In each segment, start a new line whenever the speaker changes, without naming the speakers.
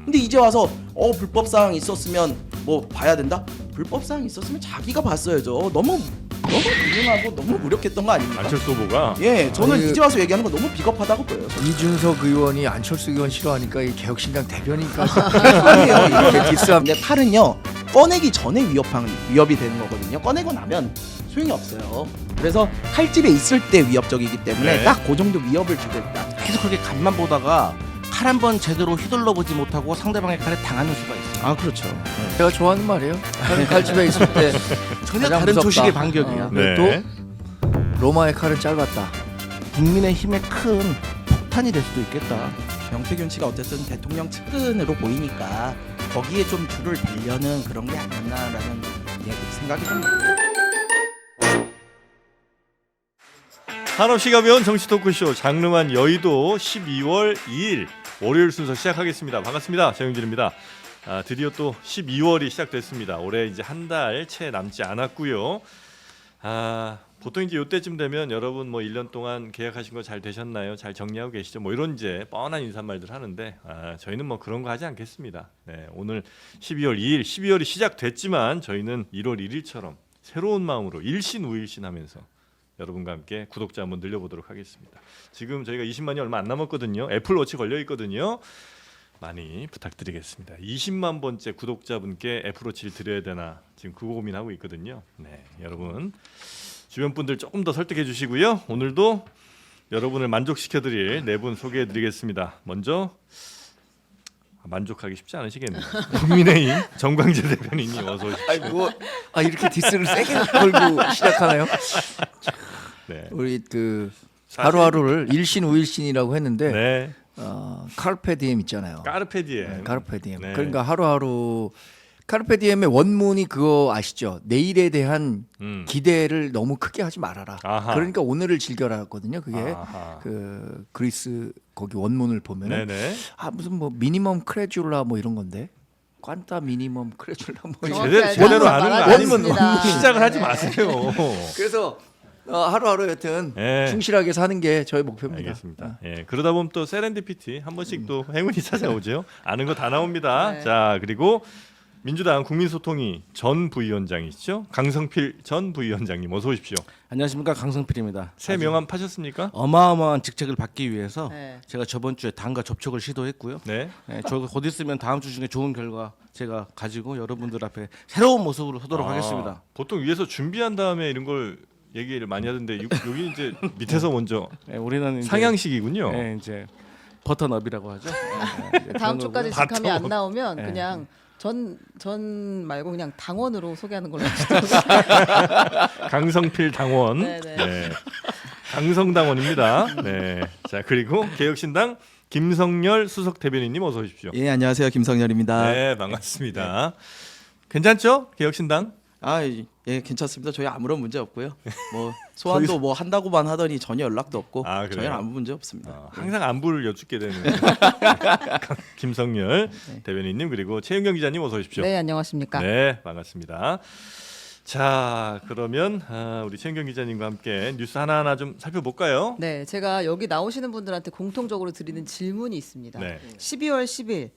근데 이제 와서 불법 사항이 있었으면 뭐 봐야 된다? 불법 사항이 있었으면 자기가 봤어야죠. 너무 무능하고 너무 무력했던 거 아닙니까?
안철수 후보가
예, 저는
아니,
이제 와서 얘기하는 거 너무 비겁하다고 보여요. 저는.
이준석 의원이 안철수 의원 싫어하니까 이 개혁신당 대변인까지
아니에요.
이렇게 디스함.
근데 칼은요 꺼내기 전에 위협이 되는 거거든요. 꺼내고 나면 소용이 없어요. 그래서 칼집에 있을 때 위협적이기 때문에
네.
딱 그 정도 위협을 주고 있다.
계속 그렇게 간만 보다가 칼 한 번 제대로 휘둘러 보지 못하고 상대방의 칼에 당하는 수가 있어요.
아 그렇죠.
제가 좋아하는 말이에요. 칼집에 있을 때
전혀
가장
다른
무섭다.
조식의 반격이야.
네.
또 로마의 칼은 짧았다.
국민의힘의 큰 폭탄이 될 수도 있겠다.
명태균 씨가 어쨌든 대통령 측근으로 보이니까 거기에 좀 줄을 빌려는 그런 게 아니었나라는 생각이 듭니다.
한없이 가벼운 정치 토크쇼 장르만 여의도 12월 2일 월요일 순서 시작하겠습니다. 반갑습니다. 정영진입니다. 드디어 또 12월이 시작됐습니다. 올해 이제 한 달 채 남지 않았고요. 보통 이제 이때쯤 되면 여러분 뭐 1년 동안 계약하신 거 잘 되셨나요? 잘 정리하고 계시죠? 뭐 이런 이제 뻔한 인사말들 하는데 저희는 뭐 그런 거 하지 않겠습니다. 네, 오늘 12월 2일 12월이 시작됐지만 저희는 1월 1일처럼 새로운 마음으로 일신 우일신 하면서 여러분과 함께 구독자 한번 늘려보도록 하겠습니다. 지금 저희가 20만이 얼마 안 남았거든요. 애플워치 걸려 있거든요. 많이 부탁드리겠습니다. 20만 번째 구독자분께 애플워치를 드려야 되나 지금 그 고민하고 있거든요. 네, 여러분 주변 분들 조금 더 설득해 주시고요. 오늘도 여러분을 만족시켜드릴 네 분 소개해드리겠습니다. 먼저 만족하기 쉽지 않으시겠네요. 국민의힘 정광재 대변인님 어서 오십시오.
아니 뭐 이렇게 디스를 세게 걸고 시작하나요?
네.
우리 그
사실-
하루하루를 일신 우일신이라고 했는데
네.
카르페 디엠 있잖아요.
까르페 디엠.
네, 카르페 디엠.
네.
그러니까 하루하루 카르페 디엠의 원문이 그거 아시죠? 내일에 대한 기대를 너무 크게 하지 말아라.
아하.
그러니까 오늘을 즐겨라거든요. 그게
아하.
그 그리스 거기 원문을 보면은
네네.
무슨 뭐 미니멈 크레줄라 뭐 이런 건데 꽌타 미니멈 크레줄라 뭐 이런.
제대로 아는 거 아니면
말하겠습니다.
시작을 하지
네.
마세요.
그래서 하루하루 여튼
네.
충실하게 사는 게 저희 목표입니다.
알겠습니다. 예, 그러다 보면 또 세렌디피티 한 번씩 또 행운이 찾아오죠. 아는 거 다 나옵니다.
네.
자, 그리고 민주당 국민소통위 전 부위원장이시죠? 강성필 전 부위원장님 어서 오십시오.
안녕하십니까, 강성필입니다.
새 명함 파셨습니까?
어마어마한 직책을 받기 위해서
네.
제가 저번 주에 당과 접촉을 시도했고요.
네.
저 곧 있으면 다음 주 중에 좋은 결과 제가 가지고 여러분들 앞에 새로운 모습으로 서도록 하겠습니다.
보통 위에서 준비한 다음에 이런 걸 얘기를 많이 하던데 여기 이제 밑에서 먼저
네, 우리는 이제,
상향식이군요.
네, 이제 버터업이라고 하죠.
다음 주까지 직함이 안 나오면
네.
그냥 전 말고 그냥 당원으로 소개하는 걸로 하시죠.
강성필 당원.
네네.
네. 강성당원입니다. 네. 자, 그리고 개혁신당 김성열 수석 대변인님 어서 오십시오.
예, 안녕하세요. 김성열입니다.
네, 반갑습니다. 괜찮죠? 개혁신당?
예, 괜찮습니다. 저희 아무런 문제 없고요. 뭐 소환도 뭐 한다고만 하더니 전혀 연락도 없고
그래요?
저희는 아무 문제 없습니다.
항상 안부를 여쭙게 되는 김성열 대변인님 그리고 최윤경 기자님 어서 오십시오.
네, 안녕하십니까.
네, 반갑습니다. 자, 그러면 우리 최윤경 기자님과 함께 뉴스 하나하나 좀 살펴볼까요?
네, 제가 여기 나오시는 분들한테 공통적으로 드리는 질문이 있습니다.
네.
12월 10일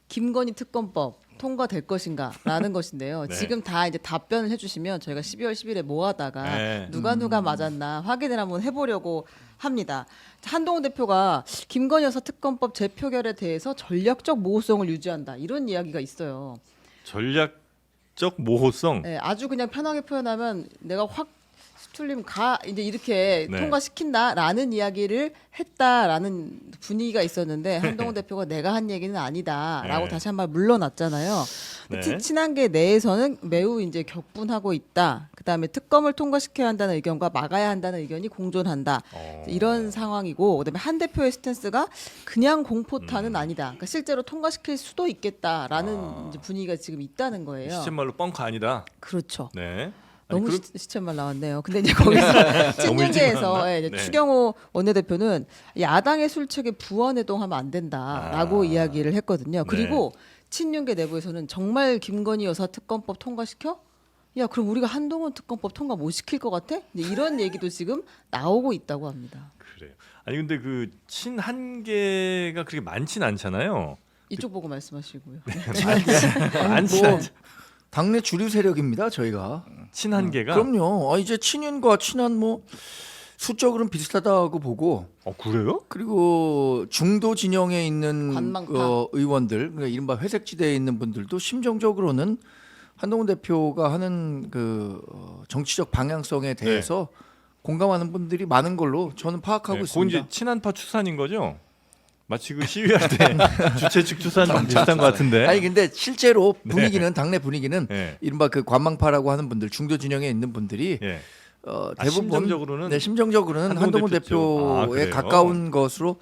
김건희 특검법 통과될 것인가라는 것인데요.
네.
지금 다 이제 답변을 해주시면 저희가 12월 10일에 모아다가
네.
누가 맞았나 확인을 한번 해보려고 합니다. 한동훈 대표가 김건희 여사 특검법 재표결에 대해서 전략적 모호성을 유지한다 이런 이야기가 있어요.
전략적 모호성.
네, 아주 그냥 편하게 표현하면 내가 확 수틀림 가 이제 이렇게
네.
통과시킨다라는 이야기를 했다라는 분위기가 있었는데 한동훈 대표가 내가 한 얘기는 아니다라고
네.
다시 한 번 물러났잖아요.
네.
친한계 내에서는 매우 이제 격분하고 있다. 그다음에 특검을 통과시켜야 한다는 의견과 막아야 한다는 의견이 공존한다. 이런 상황이고 그다음에 한 대표의 스탠스가 그냥 공포탄은 아니다. 그러니까 실제로 통과시킬 수도 있겠다라는 이제 분위기가 지금 있다는 거예요.
시쳇말로 뻥카 아니다.
그렇죠.
네.
너무
아니,
시쳇말 나왔네요. 근데 이제 거기서
너무 일찍
친윤계에서
나왔나?
이제
네.
추경호 원내대표는 야당의 술책에 부원해동하면 안 된다라고 이야기를 했거든요.
네.
그리고 친윤계 내부에서는 정말 김건희 여사 특검법 통과시켜? 야 그럼 우리가 한동훈 특검법 통과 못 시킬 것 같아? 이제 이런 얘기도 지금 나오고 있다고 합니다.
그래요. 아니 근데 그 친한계가 그렇게 많진 않잖아요.
이쪽 보고 말씀하시고요.
안
뭐
친한
당내 주류 세력입니다. 저희가.
친한계가.
그럼요. 이제 친윤과 친한 뭐 수적으로는 비슷하다고 보고
그래요?
그리고 중도 진영에 있는
관망파.
의원들, 그러니까 이른바 회색지대에 있는 분들도 심정적으로는 한동훈 대표가 하는 정치적 방향성에 대해서 공감하는 분들이 많은 걸로 저는 파악하고
그건
있습니다.
이제 친한파 추산인 거죠? 마치 그 시위할 때 주최 측 추산 비슷한 것 같은데.
아니 근데 실제로 분위기는 당내 분위기는
네.
이른바 그 관망파라고 하는 분들, 중도 진영에 있는 분들이
예.
대부분 심정적으로는 한동훈
대표죠.
대표에
그래요?
가까운 것으로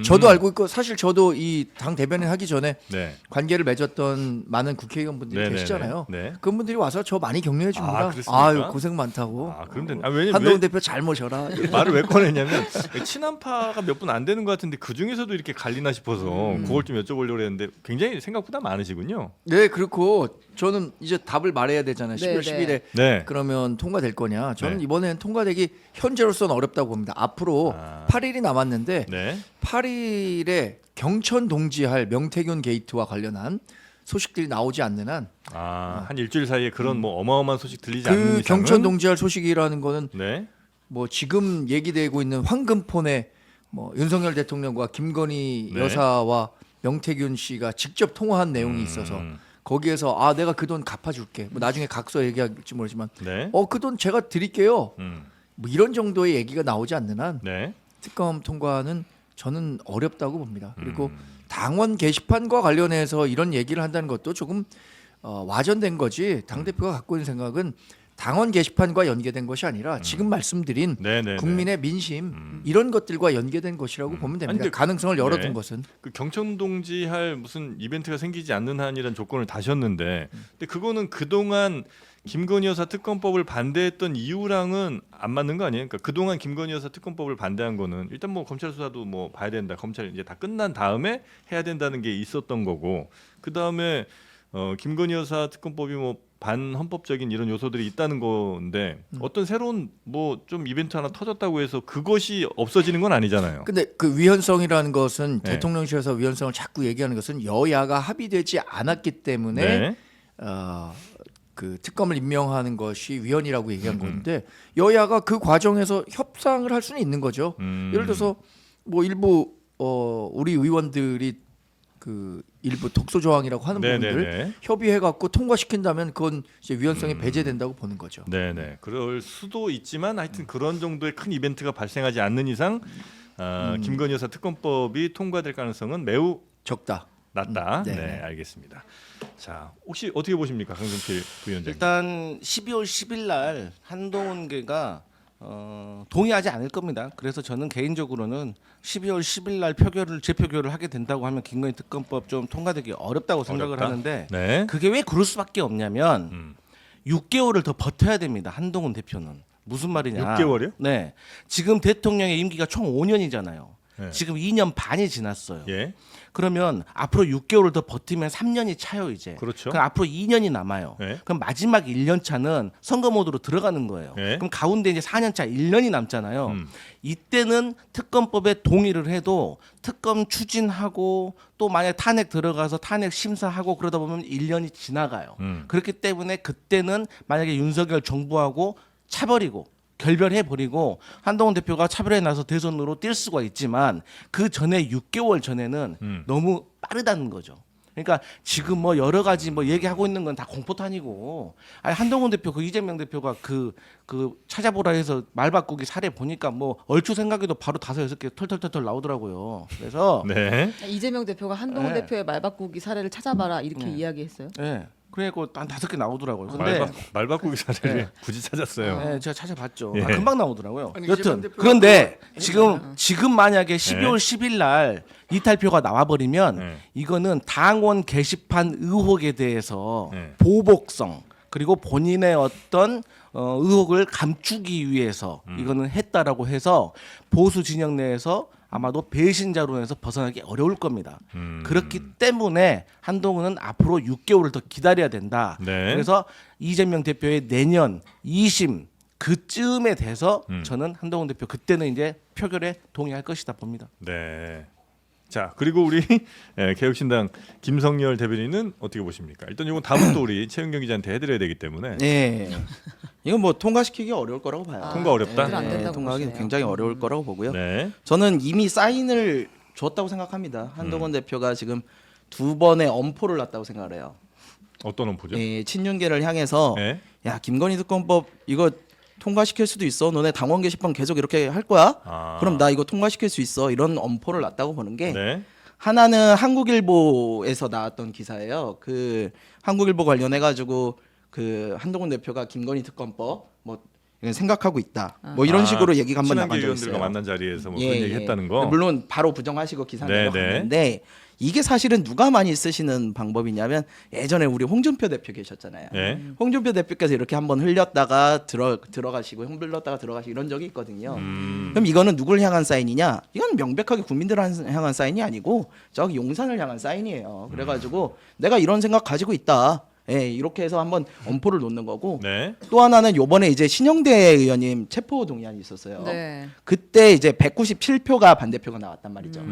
저도 알고 있고 사실 저도 이 당 대변인 하기 전에
네.
관계를 맺었던 많은 국회의원분들이
네네네.
계시잖아요.
네.
그분들이 와서 저 많이 격려해 줍니다.
그렇습니까?
아유 고생 많다고.
그럼 됐네. 왜냐면
한동훈 대표 잘 모셔라.
말을 왜 꺼냈냐면 친한파가 몇 분 안 되는 것 같은데 그 중에서도 이렇게 갈리나 싶어서 그걸 좀 여쭤보려고 했는데 굉장히 생각보다 많으시군요.
네 그렇고 저는 이제 답을 말해야 되잖아요. 11월
네,
10일에
네.
그러면 통과될 거냐? 저는
네.
이번에는 통과되기 현재로서는 어렵다고 봅니다. 앞으로 8일이 남았는데
네.
8일에 경천 동지할 명태균 게이트와 관련한 소식들이 나오지 않는 한
한 일주일 사이에 그런 뭐 어마어마한 소식 들리지 않는
그
이상은
경천 동지할 소식이라는 거는
네.
뭐 지금 얘기되고 있는 황금폰에 뭐 윤석열 대통령과 김건희
네.
여사와 명태균 씨가 직접 통화한 내용이 있어서 거기에서 내가 그 돈 갚아줄게. 뭐 나중에 각서 얘기할지 모르지만
네.
그 돈 제가 드릴게요.
음.
뭐 이런 정도의 얘기가 나오지 않는 한
네.
특검 통과는 저는 어렵다고 봅니다. 그리고 당원 게시판과 관련해서 이런 얘기를 한다는 것도 조금 와전된 거지. 당 대표가 갖고 있는 생각은 당원 게시판과 연계된 것이 아니라 지금 말씀드린
네네네.
국민의 민심 이런 것들과 연계된 것이라고 보면 됩니다.
아니, 근데
가능성을 열어둔
네.
것은
그 경천 동지 할 무슨 이벤트가 생기지 않는 한이란 조건을 다셨는데 근데 그거는 그동안 김건희 여사 특검법을 반대했던 이유랑은 안 맞는 거 아니에요? 그러니까 그동안 김건희 여사 특검법을 반대한 거는 일단 뭐 검찰 수사도 뭐 봐야 된다. 검찰 이제 다 끝난 다음에 해야 된다는 게 있었던 거고 그다음에 김건희 여사 특검법이 뭐 반헌법적인 이런 요소들이 있다는 건데 어떤 새로운 뭐 좀 이벤트 하나 터졌다고 해서 그것이 없어지는 건 아니잖아요.
근데 그 위헌성이라는 것은
네.
대통령실에서 위헌성을 자꾸 얘기하는 것은 여야가 합의되지 않았기 때문에
네.
그 특검을 임명하는 것이 위헌이라고 얘기한 건데 여야가 그 과정에서 협상을 할 수는 있는 거죠. 예를 들어서 뭐 일부 우리 의원들이 그 일부 독소 조항이라고 하는
네네네.
부분들 협의해갖고 통과시킨다면 그건 이제 위헌성이 배제된다고 보는 거죠.
네네. 그럴 수도 있지만 하여튼 그런 정도의 큰 이벤트가 발생하지 않는 이상 김건희 여사 특검법이 통과될 가능성은 매우
적다.
낮다.
네.
네, 알겠습니다. 자, 혹시 어떻게 보십니까, 강승필 부위원장님?
일단 12월 10일 날 한동훈계가 동의하지 않을 겁니다. 그래서 저는 개인적으로는 12월 10일 날 재표결을 하게 된다고 하면 김건희 특검법 좀 통과되기 어렵다고 생각을
어렵다?
하는데
네.
그게 왜 그럴 수밖에 없냐면 6개월을 더 버텨야 됩니다. 한동훈 대표는. 무슨 말이냐?
6개월이요?
네. 지금 대통령의 임기가 총 5년이잖아요.
네.
지금 2년 반이 지났어요.
예.
그러면 앞으로 6개월을 더 버티면 3년이 차요 이제.
그렇죠.
그럼 앞으로 2년이 남아요.
네.
그럼 마지막 1년 차는 선거 모드로 들어가는 거예요.
네.
그럼 가운데 이제 4년 차 1년이 남잖아요.
음.
이때는 특검법에 동의를 해도 특검 추진하고 또 만약 탄핵 들어가서 탄핵 심사하고 그러다 보면 1년이 지나가요. 그렇기 때문에 그때는 만약에 윤석열 정부하고 차버리고 결별해 버리고 한동훈 대표가 차별에 나서 대선으로 뛸 수가 있지만 그 전에 6개월 전에는 너무 빠르다는 거죠. 그러니까 지금 뭐 여러 가지 뭐 얘기하고 있는 건 다 공포탄이고 아니 한동훈 대표 그 이재명 대표가 그 찾아보라 해서 말 바꾸기 사례 보니까 뭐 얼추 생각해도 바로 5-6개 털털털털 나오더라고요. 그래서
네.
이재명 대표가 한동훈
네.
대표의 말바꾸기 사례를 찾아봐라 이렇게 이야기했어요.
예. 그래갖고 한 5개 나오더라고요. 근데
말 바꾸기 사례를
네.
굳이 찾았어요.
네, 제가 찾아봤죠.
예.
금방 나오더라고요.
아니,
여튼
이재명 대표가
그런데
그거
지금 만약에 12월 10일 날 이탈표가 나와버리면
네.
이거는 당원 게시판 의혹에 대해서
네.
보복성 그리고 본인의 어떤 의혹을 감추기 위해서 이거는 했다라고 해서 보수 진영 내에서 아마도 배신자론에서 벗어나기 어려울 겁니다. 그렇기 때문에 한동훈은 앞으로 6개월을 더 기다려야 된다.
네.
그래서 이재명 대표의 내년 2심 그쯤에 돼서 저는 한동훈 대표 그때는 이제 표결에 동의할 것이다 봅니다.
네. 자 그리고 우리 개혁신당 김성열 대변인은 어떻게 보십니까? 일단 이건 답은 또 우리 최은경 기자한테 해드려야 되기 때문에
네. 이건 뭐 통과시키기 어려울 거라고 봐요.
통과 어렵다?
안 된다고
통과하기
보시네요.
굉장히 어려울 거라고 보고요.
네.
저는 이미 사인을 줬다고 생각합니다. 한동훈 대표가 지금 2번의 엄포를 놨다고 생각을 해요.
어떤 원포죠?
예, 친윤계를 향해서
네.
야 김건희 특검법 이거 통과시킬 수도 있어. 너네 당원 게시판 계속 이렇게 할 거야?
아.
그럼 나 이거 통과시킬 수 있어. 이런 엄포를 놨다고 보는 게
네.
하나는 한국일보에서 나왔던 기사예요. 그 한국일보 관련해 가지고 그 한동훈 대표가 김건희 특검법 뭐 이건 생각하고 있다. 뭐 이런 식으로 얘기가 한번 나간
친한계
적이
의원들과
있어요.
만난 자리에서 뭐
예,
그런 얘기
예.
했다는 거.
물론 바로 부정하시고 기사
네,
내려갔는데 이게 사실은 누가 많이 쓰시는 방법이냐면 예전에 우리 홍준표 대표 계셨잖아요.
네.
홍준표 대표께서 이렇게 한번 흘렸다가 들어가시고 흘렀다가 들어가시고 이런 적이 있거든요. 그럼 이거는 누굴 향한 사인이냐? 이건 명백하게 국민들을 향한 사인이 아니고 저기 용산을 향한 사인이에요. 그래가지고 내가 이런 생각 가지고 있다. 예, 이렇게 해서 한번 엄포를 놓는 거고
네.
또 하나는 요번에 이제 신영대 의원님 체포 동의안이 있었어요.
네.
그때 이제 197표가 반대표가 나왔단 말이죠.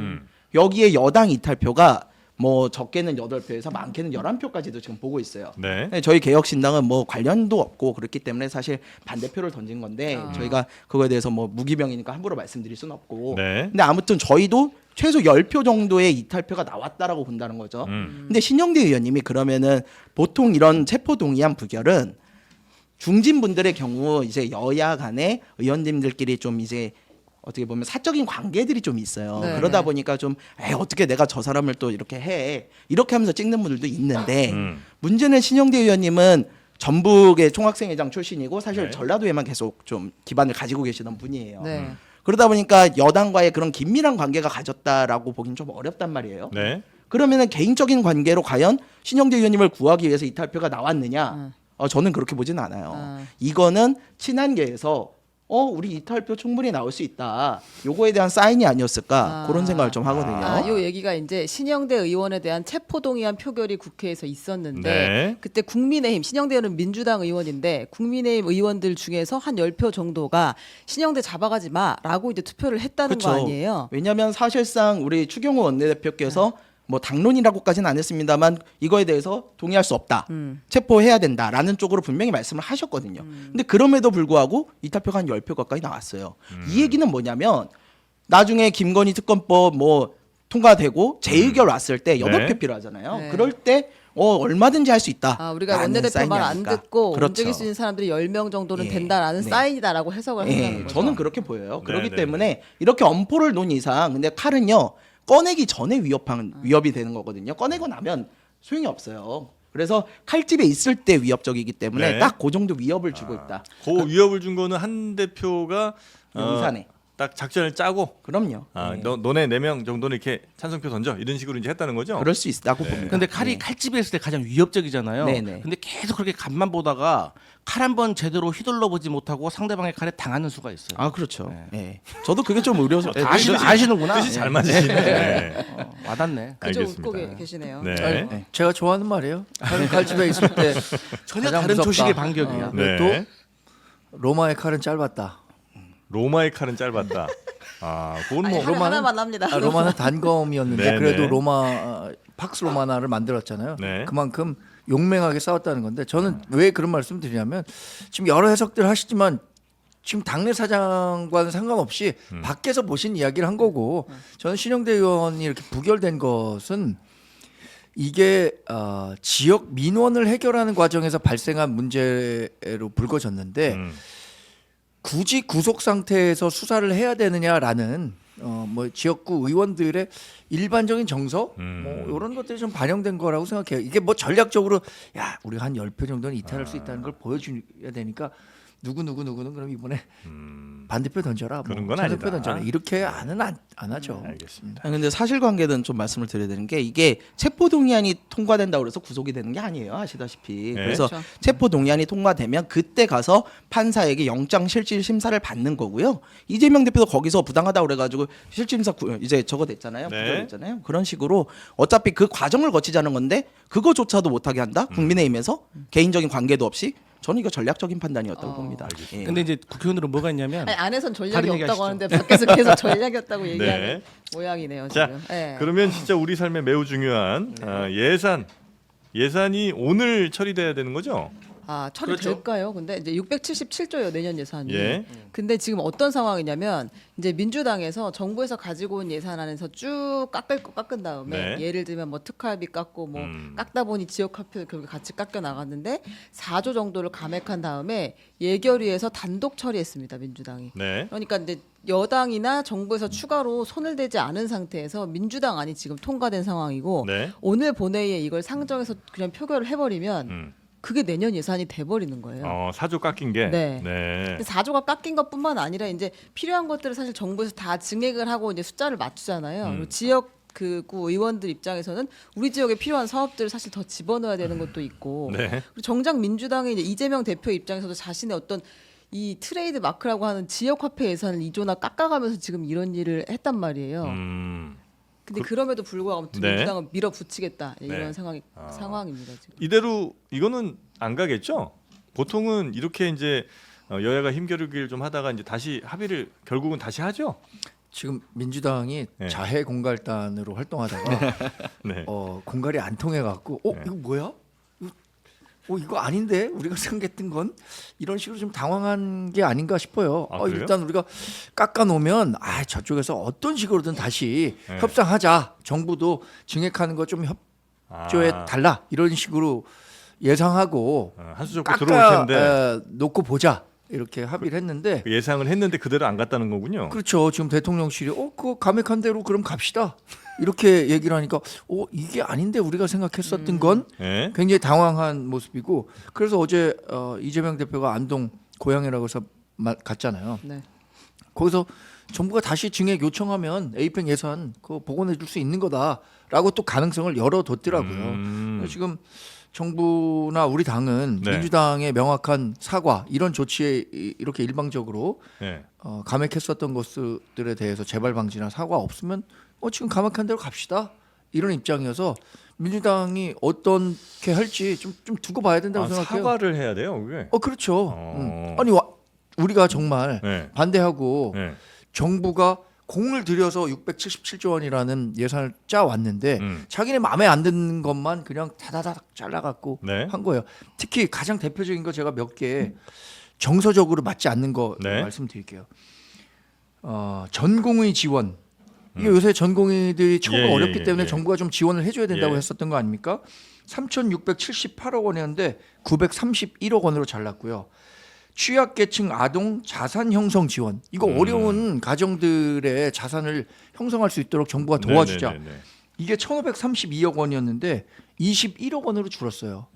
여기에 여당 이탈표가 뭐 적게는 8표에서 많게는 11표까지도 지금 보고 있어요.
네.
네, 저희 개혁신당은 뭐 관련도 없고 그렇기 때문에 사실 반대표를 던진 건데 저희가 그거에 대해서 뭐 무기명이니까 함부로 말씀드릴 수는 없고
네.
근데 아무튼 저희도 최소 10표 정도의 이탈표가 나왔다라고 본다는 거죠. 근데 신영대 의원님이 그러면은 보통 이런 체포동의안 부결은 중진분들의 경우 이제 여야 간의 의원님들끼리 좀 이제 어떻게 보면 사적인 관계들이 좀 있어요.
네,
그러다
네.
보니까 좀 어떻게 내가 저 사람을 또 이렇게 해 이렇게 하면서 찍는 분들도 있는데 문제는 신영대 의원님은 전북의 총학생회장 출신이고 사실
네.
전라도에만 계속 좀 기반을 가지고 계시던 분이에요.
네.
그러다 보니까 여당과의 그런 긴밀한 관계가 가졌다라고 보긴 좀 어렵단 말이에요.
네.
그러면은 개인적인 관계로 과연 신영대 의원님을 구하기 위해서 이탈표가 나왔느냐? 저는 그렇게 보지는 않아요. 이거는 친한계에서 우리 이탈표 충분히 나올 수 있다. 요거에 대한 사인이 아니었을까? 그런 생각을 좀 하거든요.
요 얘기가 이제 신영대 의원에 대한 체포동의안 표결이 국회에서 있었는데
네.
그때 국민의힘 신영대 의원은 민주당 의원인데 국민의힘 의원들 중에서 한 10표 정도가 신영대 잡아가지 마라고 이제 투표를 했다는
그쵸.
거 아니에요?
왜냐하면 사실상 우리 추경호 원내대표께서 뭐 당론이라고까지는 안 했습니다만 이거에 대해서 동의할 수 없다. 체포해야 된다라는 쪽으로 분명히 말씀을 하셨거든요. 근데 그럼에도 불구하고 이탈표가 한 10표 가까이 나왔어요. 이 얘기는 뭐냐면 나중에 김건희 특검법 뭐 통과되고 재의결 왔을 때 8표
네.
필요하잖아요.
네.
그럴 때 얼마든지 할 수 있다.
우리가
라는
원내대표 말 안
사인이 아닐까.
듣고
그렇죠.
움직일 수 있는 사람들이 10명 정도는
예.
된다라는
네.
사인이다라고 해석을 한다는 거죠.
저는 그렇게 보여요. 그렇기
네, 네,
때문에 이렇게 엄포를 놓은 이상 근데 칼은요 꺼내기 전에 위협이 되는 거거든요. 꺼내고 나면 소용이 없어요. 그래서 칼집에 있을 때 위협적이기 때문에
네.
딱 그 정도 위협을 주고 있다.
그 위협을 준 거는 한 대표가
용산에.
딱 작전을 짜고
그럼요. 네.
너네 4명 정도는 이렇게 찬성표 던져 이런 식으로 이제 했다는 거죠.
그럴 수 있다고
네.
봅니다.
근데 칼이 칼집에 있을 때 가장 위협적이잖아요.
네네.
근데 계속 그렇게 간만 보다가 칼 한 번 제대로 휘둘러 보지 못하고 상대방의 칼에 당하는 수가 있어요.
아 그렇죠. 네. 저도 그게 좀 의료서.
다 아시는구나.
뜻이 잘 맞으시네. 네.
와닿네.
그저 웃고
알겠습니다.
계시네요.
네.
제가 좋아하는 말이에요. 칼집에 있을 때
전혀
가장
다른
무섭다.
조식의 반격이야.
네.
또 로마의 칼은 짧았다.
로마의 칼은 짧았다. 그건 뭐
하나만 합니다.
로마는 단검이었는데
네,
그래도
네.
팍스 로마나를 만들었잖아요.
네.
그만큼 용맹하게 싸웠다는 건데 저는 왜 그런 말씀 드리냐면 지금 여러 해석들 하시지만 지금 당내 사장과는 상관없이 밖에서 보신 이야기를 한 거고 저는 신영대 의원이 이렇게 부결된 것은 이게 지역 민원을 해결하는 과정에서 발생한 문제로 불거졌는데 굳이 구속 상태에서 수사를 해야 되느냐라는 뭐 지역구 의원들의 일반적인 정서 뭐 이런 것들이 좀 반영된 거라고 생각해요. 이게 뭐 전략적으로 야 우리가 한 10표 정도는 이탈할 수 있다는 걸 보여줘야 되니까 누구는 그럼 이번에 반대표 던져라.
그런 건
찬성표
아니다.
던져라. 이렇게 안 하죠.
알겠습니다.
아니, 근데 사실관계는 좀 말씀을 드려야 되는 게 이게 체포동의안이 통과된다고 해서 구속이 되는 게 아니에요. 아시다시피.
네.
그래서
그렇죠.
체포동의안이 통과되면 그때 가서 판사에게 영장실질 심사를 받는 거고요. 이재명 대표도 거기서 부당하다고 그래가지고 실질심사 이제 저거 됐잖아요.
네.
부결됐잖아요. 그런 식으로 어차피 그 과정을 거치자는 건데 그거조차도 못하게 한다. 국민의힘에서 개인적인 관계도 없이 저는 이거 전략적인 판단이었다고 봅니다.
알겠습니다.
예.
근데 이제 국회의원들은 뭐가 있냐면
아니, 안에선 전략이
다른
없다고
얘기하시죠.
하는데 밖에서 계속 전략이었다고 얘기하는
네.
모양이네요.
자,
지금. 예.
그러면 진짜 우리 삶에 매우 중요한 예산이 오늘 처리돼야 되는 거죠?
아, 처리될까요? 근데 이제 677조예요, 내년 예산이.
예.
근데 지금 어떤 상황이냐면 이제 민주당에서 정부에서 가지고 온 예산 안에서 쭉 깎은 다음에
네.
예를 들면 뭐 특활비 깎고 뭐
음.
깎다 보니 지역 화폐 결국 같이 깎여 나갔는데 4조 정도를 감액한 다음에 예결위에서 단독 처리했습니다, 민주당이.
네.
그러니까 이제 여당이나 정부에서 추가로 손을 대지 않은 상태에서 민주당 안이 지금 통과된 상황이고
네.
오늘 본회의에 이걸 상정해서 그냥 표결을 해버리면
음.
그게 내년 예산이 돼버리는 거예요.
4조 깎인 게.
네.
네.
근데 4조가 깎인 것뿐만 아니라 이제 필요한 것들을 사실 정부에서 다 증액을 하고 이제 숫자를 맞추잖아요. 그리고 지역 구 의원들 입장에서는 우리 지역에 필요한 사업들을 사실 더 집어넣어야 되는 것도 있고
네.
그리고 정작 민주당의 이제 이재명 대표 입장에서도 자신의 어떤 이 트레이드 마크라고 하는 지역 화폐 예산을 2조나 깎아가면서 지금 이런 일을 했단 말이에요. 근데 그럼에도 불구하고 아무튼
네.
민주당은 밀어붙이겠다 이런
네.
상황입니다 지금.
이대로 이거는 안 가겠죠? 보통은 이렇게 이제 여야가 힘겨루기를 좀 하다가 이제 다시 합의를 결국은 다시 하죠.
지금 민주당이
네.
자해 공갈단으로 활동하다가
네.
공갈이 안 통해 갖고
네.
이거 뭐야? 이거 아닌데 우리가 생각했던 건 이런 식으로 좀 당황한 게 아닌가 싶어요.
아, 그래요?
일단 우리가 깎아 놓으면 저쪽에서 어떤 식으로든 다시
네.
협상하자. 정부도 증액하는 거 좀 협조해 달라 이런 식으로 예상하고
한 수 접고 들어올 텐데
놓고 보자 이렇게 합의를 했는데
그 예상을 했는데 그대로 안 갔다는 거군요.
그렇죠. 지금 대통령실이 그거 감액한 대로 그럼 갑시다. 이렇게 얘기를 하니까 이게 아닌데 우리가 생각했었던 건
네.
굉장히 당황한 모습이고 그래서 어제 이재명 대표가 안동 고향이라고 해서 갔잖아요.
네.
거기서 정부가 다시 증액 요청하면 에이펙 예산 그거 복원해 줄 수 있는 거다라고 또 가능성을 열어뒀더라고요. 지금 정부나 우리 당은
네.
민주당의 명확한 사과 이런 조치에 이렇게 일방적으로
네.
감액했었던 것들에 대해서 재발 방지나 사과 없으면 지금 감액한 대로 갑시다 이런 입장이어서 민주당이 어떻게 할지 좀 두고 봐야 된다고 생각해요.
사과를 해야 돼요, 그게.
그렇죠.
어.
아니 우리가 정말
네.
반대하고
네.
정부가 공을 들여서 677조 원이라는 예산을 짜 왔는데
음.
자기네 마음에 안 드는 것만 그냥 다다닥 잘라갖고
네.
한 거예요. 특히 가장 대표적인 거 제가 몇 개 정서적으로 맞지 않는 거
네.
말씀드릴게요. 전공의 지원. 이게 요새 전공의들이 처우가
예,
어렵기
예,
때문에
예.
정부가 좀 지원을 해줘야 된다고
예.
했었던 거 아닙니까? 3,678억 원이었는데 931억 원으로 잘랐고요. 취약계층 아동 자산 형성 지원. 이거 어려운 가정들의 자산을 형성할 수 있도록 정부가 도와주자.
네네네네.
이게 1,532억 원이었는데 21억 원으로 줄었어요.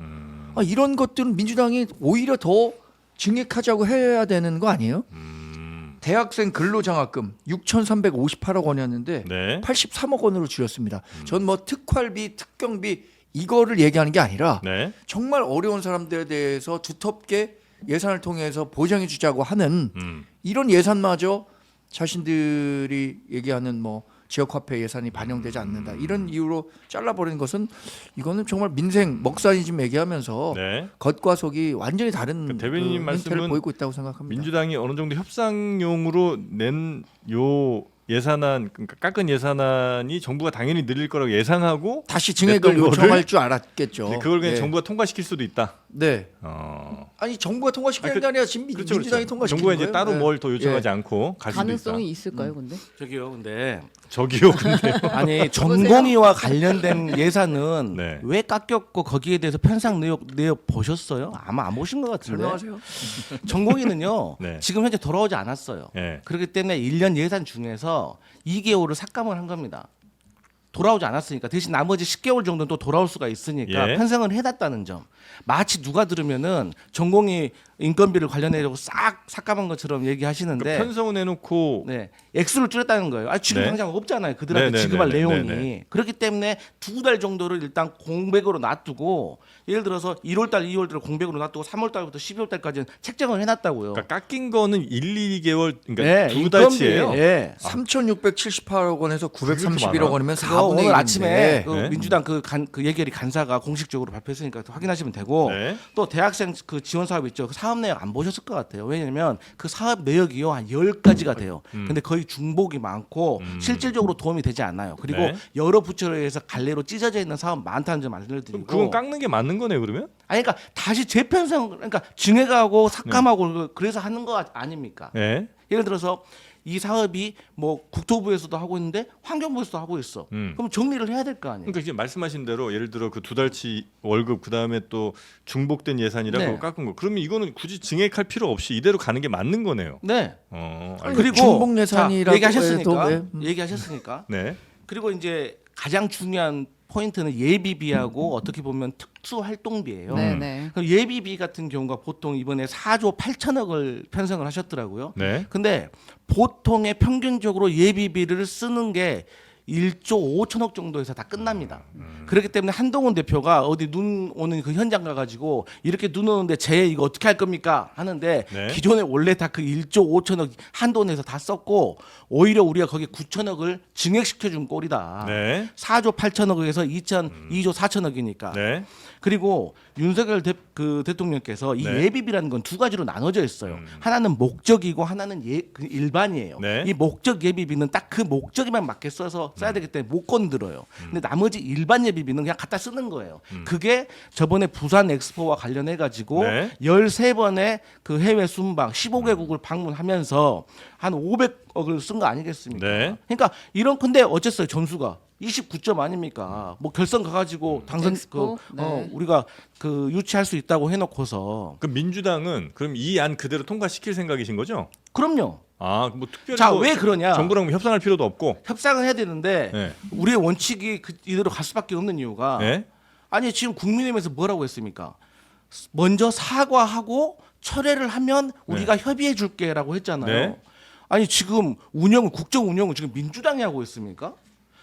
이런 것들은 민주당이 오히려 더 증액하자고 해야 되는 거 아니에요? 대학생 근로장학금 6,358억 원이었는데
네.
83억 원으로 줄였습니다. 전 뭐 특활비, 특경비 이거를 얘기하는 게 아니라
네.
정말 어려운 사람들에 대해서 두텁게 예산을 통해서 보장해 주자고 하는 이런 예산마저 자신들이 얘기하는 뭐 지역화폐 예산이 반영되지 않는다 이런 이유로 잘라버리는 것은 이거는 정말 민생 먹사니즘 얘기하면서
네.
겉과 속이 완전히 다른
그 대변인님
행태를
말씀은
보이고 있다고 생각합니다.
민주당이 어느 정도 협상용으로 낸 요 예산안, 그러니까 깎은 예산안이 정부가 당연히 늘릴 거라고 예상하고
다시 증액을
냈던
요청할
거를
줄 알았겠죠.
근데 그걸 그냥
예.
정부가 통과시킬 수도 있다.
네.
아니
정부가 통과시키는 게 아니라 지금
그렇죠,
민주당이
그렇죠.
통과시키는
정부가
거예요.
이제 따로
네.
뭘 더 요청하지
예.
않고 갈 수도
가능성이
있다.
있을까요, 근데?
저기요, 근데
저기요, 근데
아니 전공의와 관련된 예산은
네.
왜 깎였고 거기에 대해서 편상 내역 보셨어요? 아마 안 보신 것 같은데.
설명하세요.
전공의는요
네.
지금 현재 돌아오지 않았어요.
예.
그렇기 때문에 1년 예산 중에서 2개월을 삭감을 한 겁니다. 돌아오지 않았으니까 대신 나머지 10개월 정도는 또 돌아올 수가 있으니까
예.
편성을 해놨다는 점. 마치 누가 들으면은 전공이 인건비를 관련해서 싹 삭감한 것처럼 얘기하시는데
그러니까 편성을 해놓고
네, 액수를 줄였다는 거예요. 아, 지금
네.
당장 없잖아요. 그들한테
네, 네,
지급할
네, 네,
내용이.
네, 네.
그렇기 때문에 2달 정도를 일단 공백으로 놔두고 예를 들어서 1월달, 2월달 공백으로 놔두고 3월달부터 12월달까지는 책정을 해놨다고요.
그러니까 깎인 거는 1-2개월 그러니까
네,
두 달치예요.
예.
3,678억 원에서
그게 그렇게
931억 원이면
그거
4분의 1인데
오늘 아침에 그
네.
민주당 그 예결위 간사가 공식적으로 발표했으니까 확인하시면 되고
네.
또 대학생 그 지원 사업 있죠. 그 사업 내역 안 보셨을 것 같아요. 왜냐면 그 사업 내역이요 한 10가지가 돼요. 근데 거의 중복이 많고 실질적으로 도움이 되지 않아요. 그리고
네.
여러 부처에 의해서 갈래로 찢어져 있는 사업 많다는 점
그럼
알려드리고
그건 깎는 게 맞는 거네요, 그러면?
아니 그러니까 다시 재편성 그러니까 증액하고 삭감하고 그래서 하는 거 아닙니까?
네.
예를 들어서 이 사업이 뭐 국토부에서도 하고 있는데 환경부에서도 하고 있어. 그럼 정리를 해야 될 거 아니에요.
그러니까 이제 말씀하신 대로 예를 들어 그 2달치 월급 그다음에 또 중복된 예산이라고
네.
깎은 거. 그러면 이거는 굳이 증액할 필요 없이 이대로 가는 게 맞는 거네요.
네.
알겠습니다.
그리고
중복 예산이라고
얘기하셨으니까
해도
얘기하셨으니까
네.
그리고 이제 가장 중요한 포인트는 예비비하고 어떻게 보면 특수활동비예요.
네네.
그럼 예비비 같은 경우가 보통 이번에 4조 8천억을 편성을 하셨더라고요.
네.
근데 보통의 평균적으로 예비비를 쓰는 게 1조 5천억 정도에서 다 끝납니다. 그렇기 때문에 한동훈 대표가 어디 눈 오는 그 현장 가가지고 이렇게 눈 오는데 쟤 이거 어떻게 할 겁니까 하는데
네.
기존에 원래 다 그 1조 5천억 한돈에서 다 썼고 오히려 우리가 거기 9천억을 증액시켜준 꼴이다.
네.
4조 8천억에서 2조 4천억이니까.
네.
그리고 윤석열 대통령께서 이
네.
예비비라는 건 두 가지로 나눠져 있어요. 하나는 목적이고 하나는 그 일반이에요.
네.
이 목적 예비비는 딱 그 목적에만 맞게 써야 되기 때문에 못 건드려요. 근데 나머지 일반 예비비는 그냥 갖다 쓰는 거예요. 그게 저번에 부산 엑스포와 관련해 가지고
네.
13번의 그 해외 순방 15개국을 방문하면서 한 500억을 쓴 거 아니겠습니까?
네.
그러니까 이런 근데 어쨌어요 점수가 29점 아닙니까? 뭐 결선 가가지고 당선
엑스포? 네.
우리가 그 유치할 수 있다고 해놓고서
그 민주당은 그럼 이 안 그대로 통과시킬 생각이신 거죠?
그럼요.
아, 뭐 특별히
자,
뭐
왜 그러냐?
정부랑 뭐 협상할 필요도 없고.
협상을 해야 되는데
네.
우리의 원칙이 이대로 갈 수밖에 없는 이유가
네.
아니 지금 국민의힘에서 뭐라고 했습니까? 먼저 사과하고 철회를 하면 우리가 협의해 줄게라고 했잖아요.
네.
아니 지금 국정 운영을 지금 민주당이 하고 있습니까?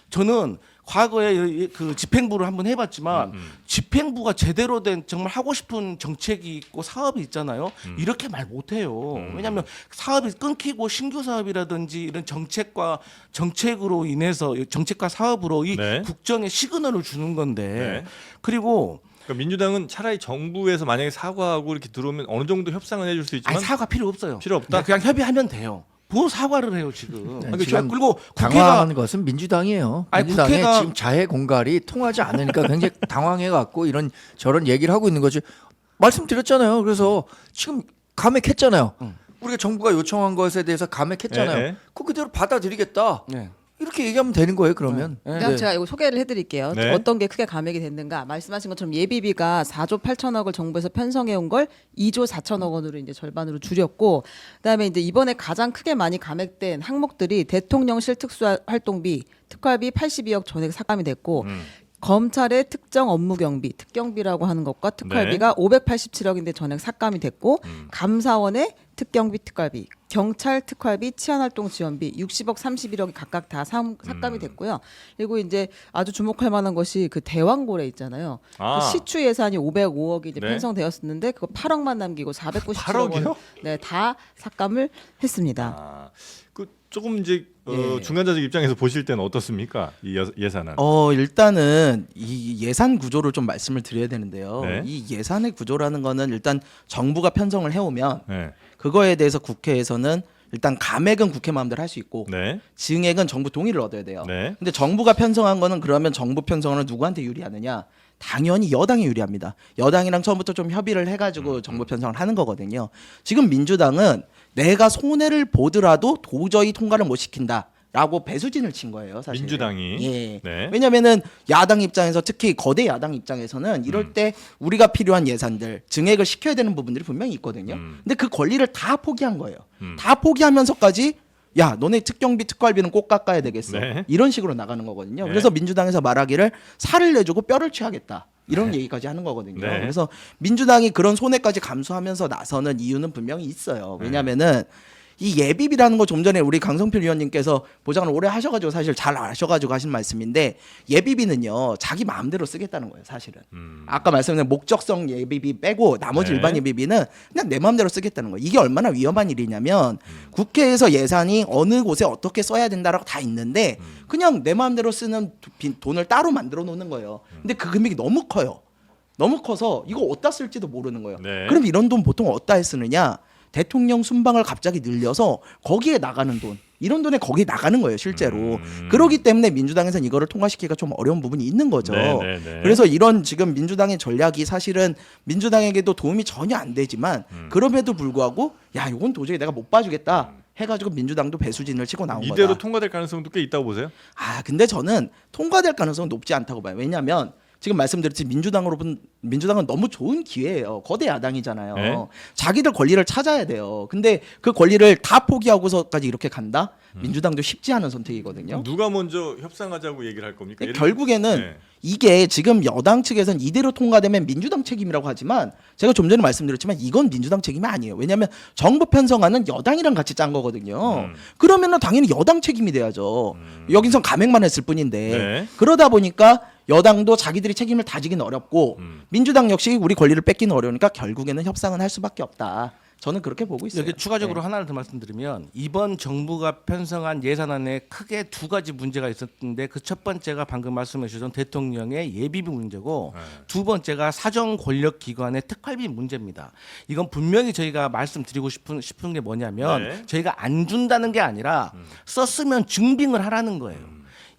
저는 과거에 그 집행부를 한번 해봤지만 집행부가 제대로 된 정말 하고 싶은 정책이 있고 사업이 있잖아요. 이렇게 말 못해요. 왜냐하면 사업이 끊기고 신규 사업이라든지 이런 정책으로 인해서 정책과 사업으로 이
네.
국정에 시그널을 주는 건데
네.
그리고
그러니까 민주당은 차라리 정부에서 만약에 사과하고 이렇게 들어오면 어느 정도 협상은 해줄 수 있지만
아니 사과 필요 없어요.
필요 없다?
그냥 협의하면 돼요. 뭐 사과를 해요 지금.
네,
아니,
지금
그리고 국회가
당황하는 것은 민주당이에요.
아니,
민주당의
국회가-
지금 자해 공갈이 통하지 않으니까 굉장히 당황해 갖고 이런 저런 얘기를 하고 있는 거지. 말씀드렸잖아요. 그래서 지금 감액했잖아요. 우리가 정부가 요청한 것에 대해서 감액했잖아요.
네, 네.
그 그대로 받아들이겠다.
네.
이렇게 얘기하면 되는 거예요. 그러면.
네.
그냥 제가 이거 소개를 해드릴게요.
네.
어떤 게 크게 감액이 됐는가? 말씀하신 것처럼 예비비가 4조 8천억을 정부에서 편성해 온 걸 2조 4천억 원으로 이제 절반으로 줄였고, 그다음에 이제 이번에 가장 크게 많이 감액된 항목들이 대통령실 특수활동비, 특활비 82억 전액 삭감이 됐고. 검찰의 특정 업무 경비, 특경비라고 하는 것과 특활비가 587억인데 전액 삭감이 됐고, 감사원의 특경비, 특활비, 경찰 특활비, 치안활동 지원비 60억 31억이 각각 다 삭감이 됐고요. 그리고 이제 아주 주목할 만한 것이 그 대왕고래 있잖아요.
아.
그 시추 예산이 505억이 이제
네.
편성되었었는데 그거 8억만 남기고 497억
8억이요?
원, 네, 다 삭감을 했습니다.
아, 그 조금 이제
예.
중간자적 입장에서 보실 때는 어떻습니까? 이 예산안.
일단은 이 예산 구조를 좀 말씀을 드려야 되는데요.
네.
이 예산의 구조라는 거는 일단 정부가 편성을 해오면
네.
그거에 대해서 국회에서는 일단 감액은 국회 마음대로 할 수 있고
네.
증액은 정부 동의를 얻어야 돼요.
네.
근데 정부가 편성한 거는 그러면 정부 편성은 누구한테 유리하느냐? 당연히 여당이 유리합니다. 여당이랑 처음부터 좀 협의를 해가지고 정부 편성을 하는 거거든요. 지금 민주당은 내가 손해를 보더라도 도저히 통과를 못 시킨다라고 배수진을 친 거예요. 사실.
민주당이.
예.
네.
왜냐면은 야당 입장에서 특히 거대 야당 입장에서는 이럴 때 우리가 필요한 예산들 증액을 시켜야 되는 부분들이 분명히 있거든요. 근데 그 권리를 다 포기한 거예요. 다 포기하면서까지 야, 너네 특경비 특활비는 꼭 깎아야 되겠어.
네.
이런 식으로 나가는 거거든요.
네.
그래서 민주당에서 말하기를 살을 내주고 뼈를 취하겠다. 이런 얘기까지 하는 거거든요.
네.
그래서 민주당이 그런 손해까지 감수하면서 나서는 이유는 분명히 있어요. 왜냐하면은 이 예비비라는 거 좀 전에 우리 강성필 위원님께서 보장을 오래 하셔가지고 사실 잘 아셔가지고 하신 말씀인데 예비비는요 자기 마음대로 쓰겠다는 거예요 사실은. 아까 말씀드린 목적성 예비비 빼고 나머지
네.
일반 예비비는 그냥 내 마음대로 쓰겠다는 거예요. 이게 얼마나 위험한 일이냐면 국회에서 예산이 어느 곳에 어떻게 써야 된다라고 다 있는데 그냥 내 마음대로 쓰는 돈을 따로 만들어 놓는 거예요. 근데 그 금액이 너무 커요. 너무 커서 이거 어디다 쓸지도 모르는 거예요.
네.
그럼 이런 돈 보통 어디다 쓰느냐? 대통령 순방을 갑자기 늘려서 거기에 나가는 돈 이런 돈에 거기에 나가는 거예요 실제로. 그렇기 때문에 민주당에서는 이거를 통과시키기가 좀 어려운 부분이 있는 거죠.
네.
그래서 이런 지금 민주당의 전략이 사실은 민주당에게도 도움이 전혀 안 되지만 그럼에도 불구하고 야 이건 도저히 내가 못 봐주겠다 해가지고 민주당도 배수진을 치고 나온 거다.
이대로 통과될 가능성도 꽤 있다고 보세요?
아 근데 저는 통과될 가능성은 높지 않다고 봐요. 왜냐하면 지금 말씀드렸듯이 민주당은 너무 좋은 기회예요. 거대 야당이잖아요.
네.
자기들 권리를 찾아야 돼요. 근데 그 권리를 다 포기하고서까지 이렇게 간다? 민주당도 쉽지 않은 선택이거든요.
누가 먼저 협상하자고 얘기를 할 겁니까? 예를
결국에는
네.
이게 지금 여당 측에서는 이대로 통과되면 민주당 책임이라고 하지만 제가 좀 전에 말씀드렸지만 이건 민주당 책임이 아니에요. 왜냐하면 정부 편성안은 여당이랑 같이 짠 거거든요. 그러면은 당연히 여당 책임이 돼야죠. 여기선 감액만 했을 뿐인데
네.
그러다 보니까 여당도 자기들이 책임을 다지기는 어렵고 민주당 역시 우리 권리를 뺏기는 어려우니까 결국에는 협상은 할 수밖에 없다. 저는 그렇게 보고 있어요.
여기 추가적으로
네.
하나를 더 말씀드리면 이번 정부가 편성한 예산안에 크게 두 가지 문제가 있었는데 그 첫 번째가 방금 말씀해 주신 대통령의 예비비 문제고 두 번째가 사정 권력 기관의 특활비 문제입니다. 이건 분명히 저희가 말씀드리고 싶은 게 뭐냐면
네.
저희가 안 준다는 게 아니라 썼으면 증빙을 하라는 거예요.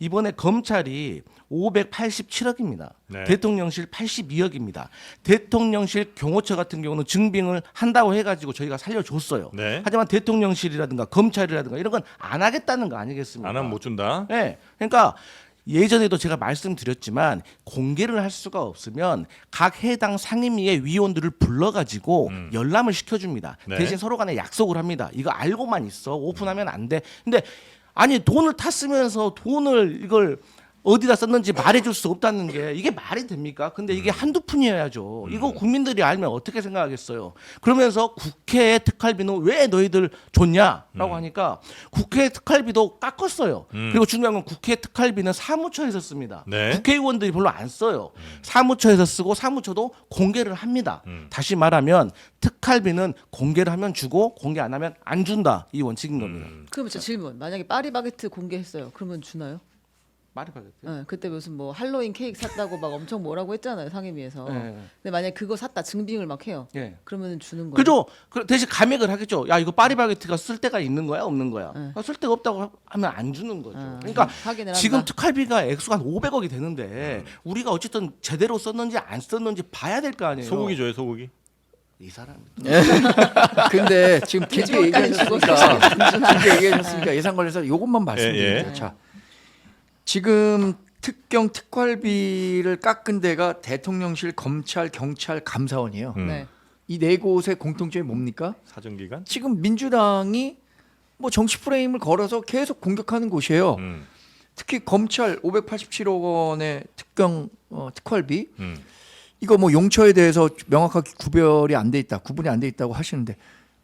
이번에 검찰이 587억입니다.
네.
대통령실 82억입니다. 대통령실 경호처 같은 경우는 증빙을 한다고 해가지고 저희가 살려줬어요.
네.
하지만 대통령실이라든가 검찰이라든가 이런 건 안 하겠다는 거 아니겠습니까?
안 하면 못 준다.
네. 그러니까 예전에도 제가 말씀드렸지만 공개를 할 수가 없으면 각 해당 상임위의 위원들을 불러가지고 열람을 시켜줍니다.
네.
대신 서로 간에 약속을 합니다. 이거 알고만 있어. 오픈하면 안 돼. 근데 아니 돈을 탔으면서 돈을 이걸 어디다 썼는지 말해줄 수 없다는 게 이게 말이 됩니까? 근데 이게 한두 푼이어야죠. 이거 국민들이 알면 어떻게 생각하겠어요? 그러면서 국회의 특활비는 왜 너희들 줬냐라고 하니까 국회 특활비도 깎았어요. 그리고 중요한 건 국회 특활비는 사무처에서 씁니다.
네.
국회의원들이 별로 안 써요. 사무처에서 쓰고 사무처도 공개를 합니다. 다시 말하면 특활비는 공개를 하면 주고 공개 안 하면 안 준다. 이 원칙인 겁니다.
그러면 저 질문. 만약에 파리바게트 공개했어요. 그러면 주나요?
말이 바겠죠.
네, 그때 무슨 뭐 할로윈 케이크 샀다고 막 엄청 뭐라고 했잖아요 상임위에서.
네.
근데 만약에 그거 샀다 증빙을 막 해요.
예.
그러면 주는 거예요.
그죠? 대신 감액을 하겠죠. 야 이거 파리바게트가 쓸 데가 있는 거야, 없는 거야? 쓸 데가 없다고 하면 안 주는 거죠. 그러니까
확인을
지금
한다.
특활비가 액수가 한 500억이 되는데 우리가 어쨌든 제대로 썼는지 안 썼는지 봐야 될 거 아니에요.
소고기 줘요, 소고기.
이 사람.
근데 지금 길게
일주일까지 주고
얘기하셨으니까 길게 얘기하셨으니까 예산 관련해서 이것만 말씀드릴게요.
예.
자, 지금 특경 특활비를 깎은 데가 대통령실, 검찰, 경찰, 감사원이에요.
네.
이 네 곳의 공통점이 뭡니까?
사정기간.
지금 민주당이 뭐 정치 프레임을 걸어서 계속 공격하는 곳이에요. 특히 검찰 587억 원의 특경 특활비 이거 뭐 용처에 대해서 명확하게 구분이 안 돼 있다고 하시는데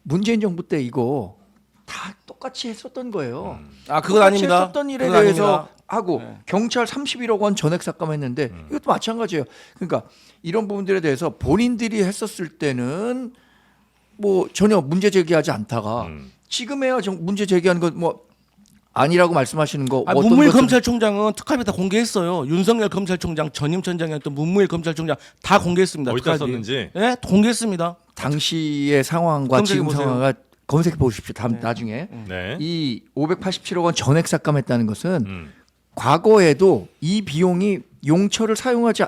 문재인 정부 때 이거 다 똑같이 했었던 거예요.
아 그건 아닙니다.
했었던 일에
그건
대해서
아닙니다.
하고 경찰 31억 원 전액 삭감했는데 이것도 마찬가지예요. 그러니까 이런 부분들에 대해서 본인들이 했었을 때는 뭐 전혀 문제 제기하지 않다가 지금에야 문제 제기하는 건 뭐 아니라고 말씀하시는 거
아,
어떤
문무일
것을-
검찰총장은 특활비 다 공개했어요. 윤석열 검찰총장 전임 천장이었던 문무일 검찰총장 다 공개했습니다.
어디다
특활비.
썼는지.
네, 공개했습니다.
당시의 상황과
검색해
지금
보세요.
상황을 검색해 보십시오. 나중에
네.
이 587억 원 전액 삭감했다는 것은 과거에도 이 비용이 용처를 사용하지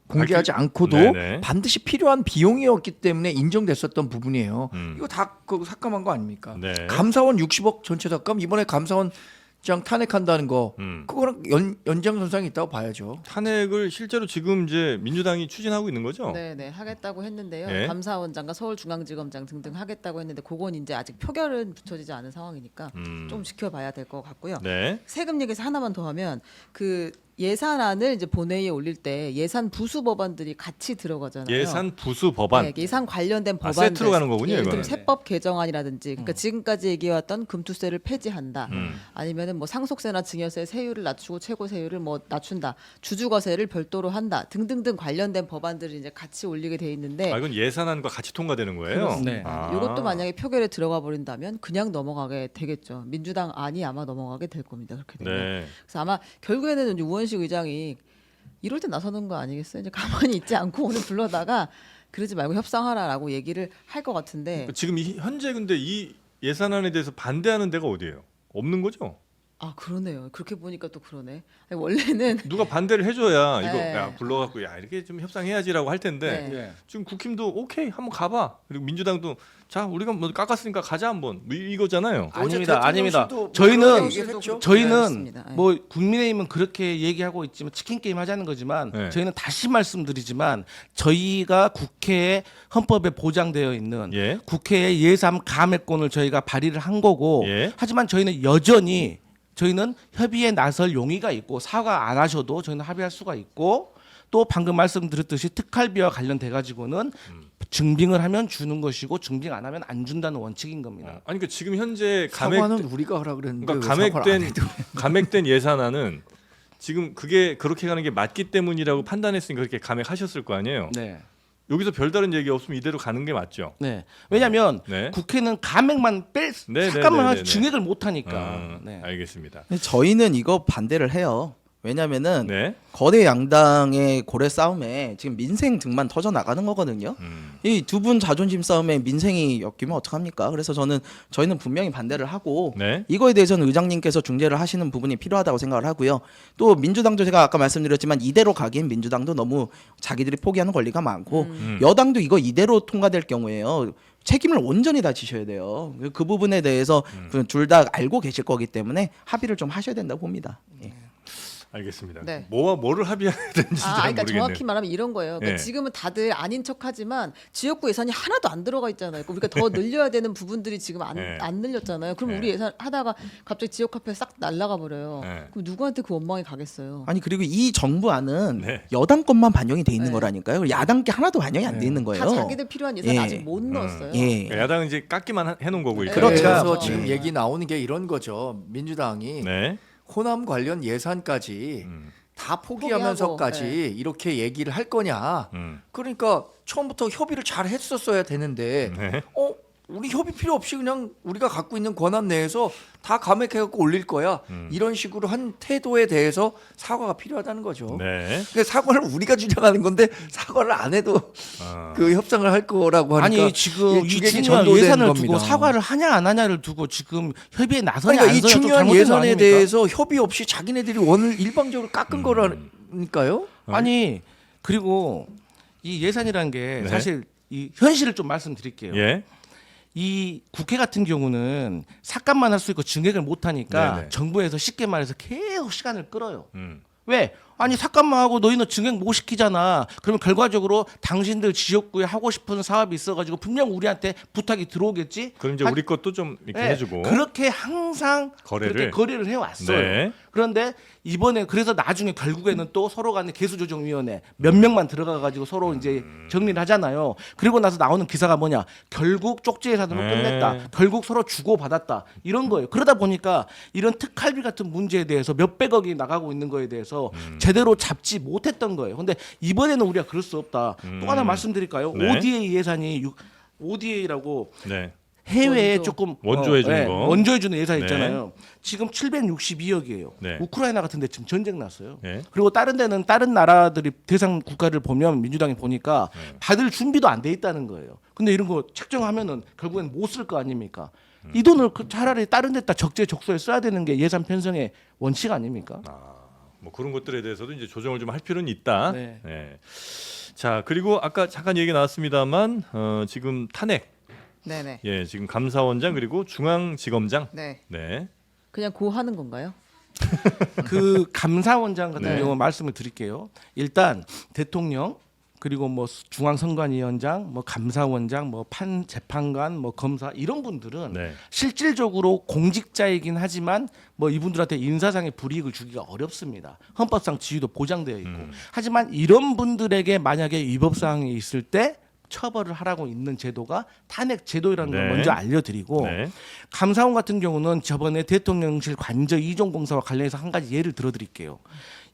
공개하지 않고도
네네.
반드시 필요한 비용이었기 때문에 인정됐었던 부분이에요. 이거 다 그 삭감한 거 아닙니까?
네.
감사원 60억 전체 삭감 이번에 감사원장 탄핵한다는 거 그거랑 연장선상이 있다고 봐야죠.
탄핵을 실제로 지금 이제 민주당이 추진하고 있는 거죠?
네, 하겠다고 했는데요.
네.
감사원장과 서울중앙지검장 등등 하겠다고 했는데 그건 이제 아직 표결은 붙여지지 않은 상황이니까 좀 지켜봐야 될 것 같고요.
네.
세금 얘기에서 하나만 더 하면 그 예산안을 이제 본회의에 올릴 때 예산 부수 법안들이 같이 들어가잖아요.
예산 부수 법안.
네, 예산 관련된
아,
법안들
세트로 가는 거군요,
예를 들면
이거는.
세법 개정안이라든지 그러니까 지금까지 얘기해왔던 금투세를 폐지한다. 아니면은 뭐 상속세나 증여세 세율을 낮추고 최고 세율을 뭐 낮춘다. 주주거세를 별도로 한다. 등등등 관련된 법안들이 이제 같이 올리게 돼 있는데
아, 이건 예산안과 같이 통과되는 거예요.
네.
아.
이것도 만약에 표결에 들어가 버린다면 그냥 넘어가게 되겠죠. 민주당 안이 아마 넘어가게 될 겁니다. 그렇게 되면.
네.
그래서 아마 결국에는 이제 우원식 의장이 이럴 때 나서는 거 아니겠어요? 이제 가만히 있지 않고 오늘 불러다가 그러지 말고 협상하라라고 얘기를 할 것 같은데
지금 현재 근데 이 예산안에 대해서 반대하는 데가 어디예요? 없는 거죠?
아 그러네요. 그렇게 보니까 또 그러네. 아니, 원래는
누가 반대를 해줘야 이거
네.
야, 불러갖고 야 이렇게 좀 협상해야지라고 할 텐데
네.
예.
지금 국힘도 오케이 한번 가봐. 그리고 민주당도 자 우리가 뭐 깎았으니까 가자 한번 뭐 이거잖아요.
아닙니다. 아닙니다.
대통령실도
저희는
얘기했죠.
저희는
그렇습니다. 네.
뭐 국민의힘은 그렇게 얘기하고 있지만 치킨 게임 하자는 거지만
네.
저희는 다시 말씀드리지만 저희가 국회에 헌법에 보장되어 있는
예.
국회의 예산 감액권을 저희가 발의를 한 거고
예.
하지만 저희는 여전히 저희는 협의에 나설 용의가 있고 사과 안 하셔도 저희는 합의할 수가 있고 또 방금 말씀드렸듯이 특활비와 관련돼 가지고는 증빙을 하면 주는 것이고 증빙 안 하면 안 준다는 원칙인 겁니다.
아니 그러니까 지금 현재
사과는 우리가 하라 그랬는데
그러니까
왜 사과를 안
감액된
해도.
감액된 예산안은 지금 그게 그렇게 가는 게 맞기 때문이라고 판단했으니까 그렇게 감액하셨을 거 아니에요.
네.
여기서 별다른 얘기 없으면 이대로 가는 게 맞죠.
네. 왜냐하면
네.
국회는 감액만
네,
잠깐만
네,
하지
네, 네.
증액을 못 하니까. 네.
알겠습니다.
근데 저희는 이거 반대를 해요. 왜냐면은
네.
거대 양당의 고래 싸움에 지금 민생 등만 터져 나가는 거거든요. 이 두 분 자존심 싸움에 민생이 엮이면 어떡합니까? 그래서 저희는 분명히 반대를 하고
네.
이거에 대해서는 의장님께서 중재를 하시는 부분이 필요하다고 생각을 하고요. 또 민주당도 제가 아까 말씀드렸지만 이대로 가기엔 민주당도 너무 자기들이 포기하는 권리가 많고 여당도 이거 이대로 통과될 경우에요. 책임을 온전히 다 지셔야 돼요. 그 부분에 대해서 둘 다 알고 계실 거기 때문에 합의를 좀 하셔야 된다고 봅니다. 예.
알겠습니다.
네.
뭐와 뭐를 합의해야 되는지 잘
그러니까
모르겠네요.
정확히 말하면 이런 거예요. 그러니까
예.
지금은 다들 아닌 척하지만 지역구 예산이 하나도 안 들어가 있잖아요. 우리가 더 늘려야 되는 부분들이 지금 안
예.
늘렸잖아요. 그럼
예.
우리 예산 하다가 갑자기 지역 화폐 싹 날라가 버려요.
예.
그럼 누구한테 그 원망이 가겠어요?
아니 그리고 이 정부안은
네.
여당 것만 반영이 돼 있는
네.
거라니까요. 야당 게 하나도 반영이 안 돼 있는 거예요.
다 자기들 필요한 예산
예.
아직 못 넣었어요.
예.
그러니까 야당은 이제 깎기만 해놓은 거고 일단.
그렇죠.
그래서
네.
지금 얘기 나오는 게 이런 거죠. 민주당이
네.
호남 관련 예산까지 다 포기하면서까지
포기하고,
이렇게 얘기를 할 거냐. 그러니까 처음부터 협의를 잘 했었어야 되는데
네.
우리 협의 필요 없이 그냥 우리가 갖고 있는 권한 내에서 다 감액해갖고 올릴 거야. 이런 식으로 한 태도에 대해서 사과가 필요하다는 거죠.
네.
근데 사과를 우리가 주장하는 건데 사과를 안 해도 그 협상을 할 거라고 하니까
아니 지금
이게
이
주객이
중요한
전도된
예산을
겁니다.
두고 사과를 하냐 안 하냐를 두고 지금 협의에 나서냐
그러니까
안
이
서냐 좀
중요한
잘못된 거
예산에
아닙니까?
대해서 협의 없이 자기네들이 원을 일방적으로 깎은 거라니까요.
아니 그리고 이 예산이라는 게
네.
사실 이 현실을 좀 말씀드릴게요.
예.
이 국회 같은 경우는 삭감만 할 수 있고 증액을 못 하니까
네네.
정부에서 쉽게 말해서 계속 시간을 끌어요.
음.
왜? 아니 삭감만 하고 너희는 증액 못 시키잖아. 그러면 결과적으로 당신들 지역구에 하고 싶은 사업이 있어가지고 분명 우리한테 부탁이 들어오겠지.
그럼 이제 우리 것도 좀 이렇게
네,
해주고.
그렇게 항상
거래를?
그렇게 거래를 해왔어요.
네.
그런데 이번에 그래서 나중에 결국에는 또 서로 간에 개수조정위원회 몇 명만 들어가가지고 서로 이제 정리를 하잖아요. 그리고 나서 나오는 기사가 뭐냐? 결국 쪽지 예산으로
네.
끝냈다. 결국 서로 주고 받았다. 이런 거예요. 그러다 보니까 이런 특할비 같은 문제에 대해서 몇백억이 나가고 있는 거에 대해서 제대로 잡지 못했던 거예요. 근데 이번에는 우리가 그럴 수 없다. 또 하나 말씀드릴까요?
네.
ODA 예산이 ODA라고
네.
해외에
원조.
조금
원조해 주는
네,
거.
원조해 주는 예산
네.
있잖아요. 지금 762억이에요.
네.
우크라이나 같은 데 지금 전쟁 났어요.
네.
그리고 다른 데는 다른 나라들이 대상 국가를 보면 민주당이 보니까
네.
받을 준비도 안 돼 있다는 거예요. 근데 이런 거 책정하면은 결국엔 못 쓸 거 아닙니까? 이 돈을 차라리 다른 데다 적재적소에 써야 되는 게 예산 편성의 원칙 아닙니까?
뭐 그런 것들에 대해서도 이제 조정을 좀 할 필요는 있다.
네.
네. 자 그리고 아까 잠깐 얘기 나왔습니다만 지금 탄핵,
네네.
예 지금 감사원장 그리고 중앙지검장,
네.
네,
그냥 고 하는 건가요?
그 감사원장 같은
네.
경우 말씀을 드릴게요. 일단 대통령 그리고 뭐 중앙선관위원장, 뭐 감사원장, 뭐 재판관, 뭐 검사 이런 분들은
네.
실질적으로 공직자이긴 하지만 뭐 이분들한테 인사상의 불이익을 주기가 어렵습니다. 헌법상 지위도 보장되어 있고. 하지만 이런 분들에게 만약에 위법 사항이 있을 때 처벌을 하라고 있는 제도가 탄핵 제도라는 걸
네.
먼저 알려드리고
네.
감사원 같은 경우는 저번에 대통령실 관저 이종 공사와 관련해서 한 가지 예를 들어드릴게요.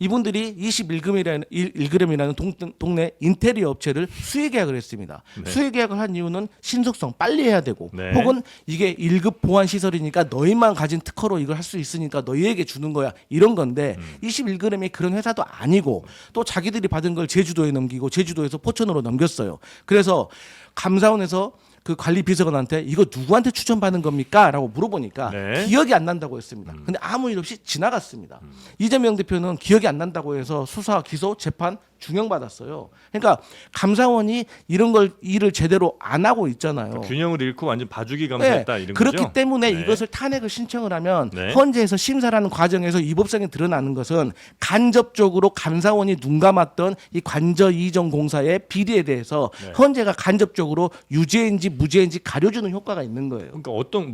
이분들이 21g이라는 동네 인테리어 업체를 수의 계약을 했습니다.
네.
수의 계약을 한 이유는 신속성 빨리 해야 되고
네.
혹은 이게 1급 보안 시설이니까 너희만 가진 특허로 이걸 할 수 있으니까 너희에게 주는 거야 이런 건데 21g이 그런 회사도 아니고 또 자기들이 받은 걸 제주도에 넘기고 제주도에서 포천으로 넘겼어요. 그래서 감사원에서 그 관리 비서관한테 이거 누구한테 추천받은 겁니까? 라고 물어보니까
네.
기억이 안 난다고 했습니다. 근데 아무 일 없이 지나갔습니다. 이재명 대표는 기억이 안 난다고 해서 수사, 기소, 재판 중형받았어요. 그러니까 감사원이 이런 걸 일을 제대로 안 하고 있잖아요.
균형을 잃고 완전 봐주기 감사했다 이런
그렇기
거죠.
때문에
네.
이것을 탄핵을 신청을 하면
네.
헌재에서 심사라는 과정에서 위법성이 드러나는 것은 간접적으로 감사원이 눈 감았던 이 관저 이전 공사의 비리에 대해서
네.
헌재가 간접적으로 유죄인지 무죄인지 가려주는 효과가 있는 거예요.
그러니까 어떤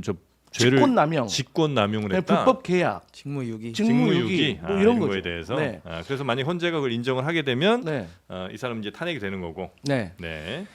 저 죄를 직권남용을
네,
했다.
불법 계약,
직무유기.
직무유기 뭐 이런
이런
거죠.
거에 대해서.
네.
그래서 만약 헌재가 그걸 인정을 하게 되면
네,
이 사람 이제 탄핵이 되는 거고.
네.
네.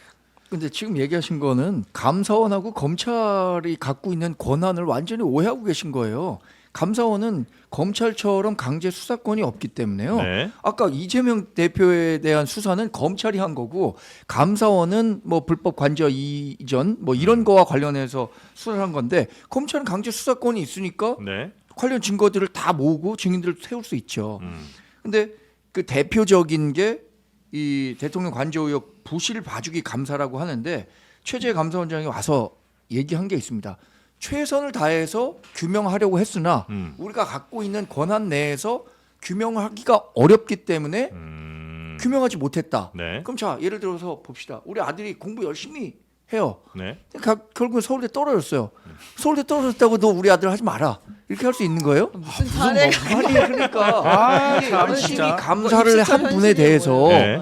근데 지금 얘기하신 거는 감사원하고 검찰이 갖고 있는 권한을 완전히 오해하고 계신 거예요. 감사원은 검찰처럼 강제 수사권이 없기 때문에요.
네.
아까 이재명 대표에 대한 수사는 검찰이 한 거고 감사원은 뭐 불법 관저 이전 뭐 이런 거와 관련해서 수사를 한 건데 검찰은 강제 수사권이 있으니까
네.
관련 증거들을 다 모으고 증인들을 세울 수 있죠.
음.
근데 그 대표적인 게 이 대통령 관저 의혹 부실 봐주기 감사라고 하는데 최재 감사원장이 와서 얘기한 게 있습니다. 최선을 다해서 규명하려고 했으나 우리가 갖고 있는 권한 내에서 규명하기가 어렵기 때문에 규명하지 못했다.
네.
그럼 자 예를 들어서 봅시다. 우리 아들이 공부 열심히 해요.
네.
결국은 서울대 떨어졌어요. 서울대 떨어졌다고 너 우리 아들 하지 마라. 이렇게 할 수 있는 거예요?
무슨 탄핵?
아니 그러니까 이게 열심히
진짜.
감사를
뭐 진짜
한 분에
현실이에요,
대해서
네.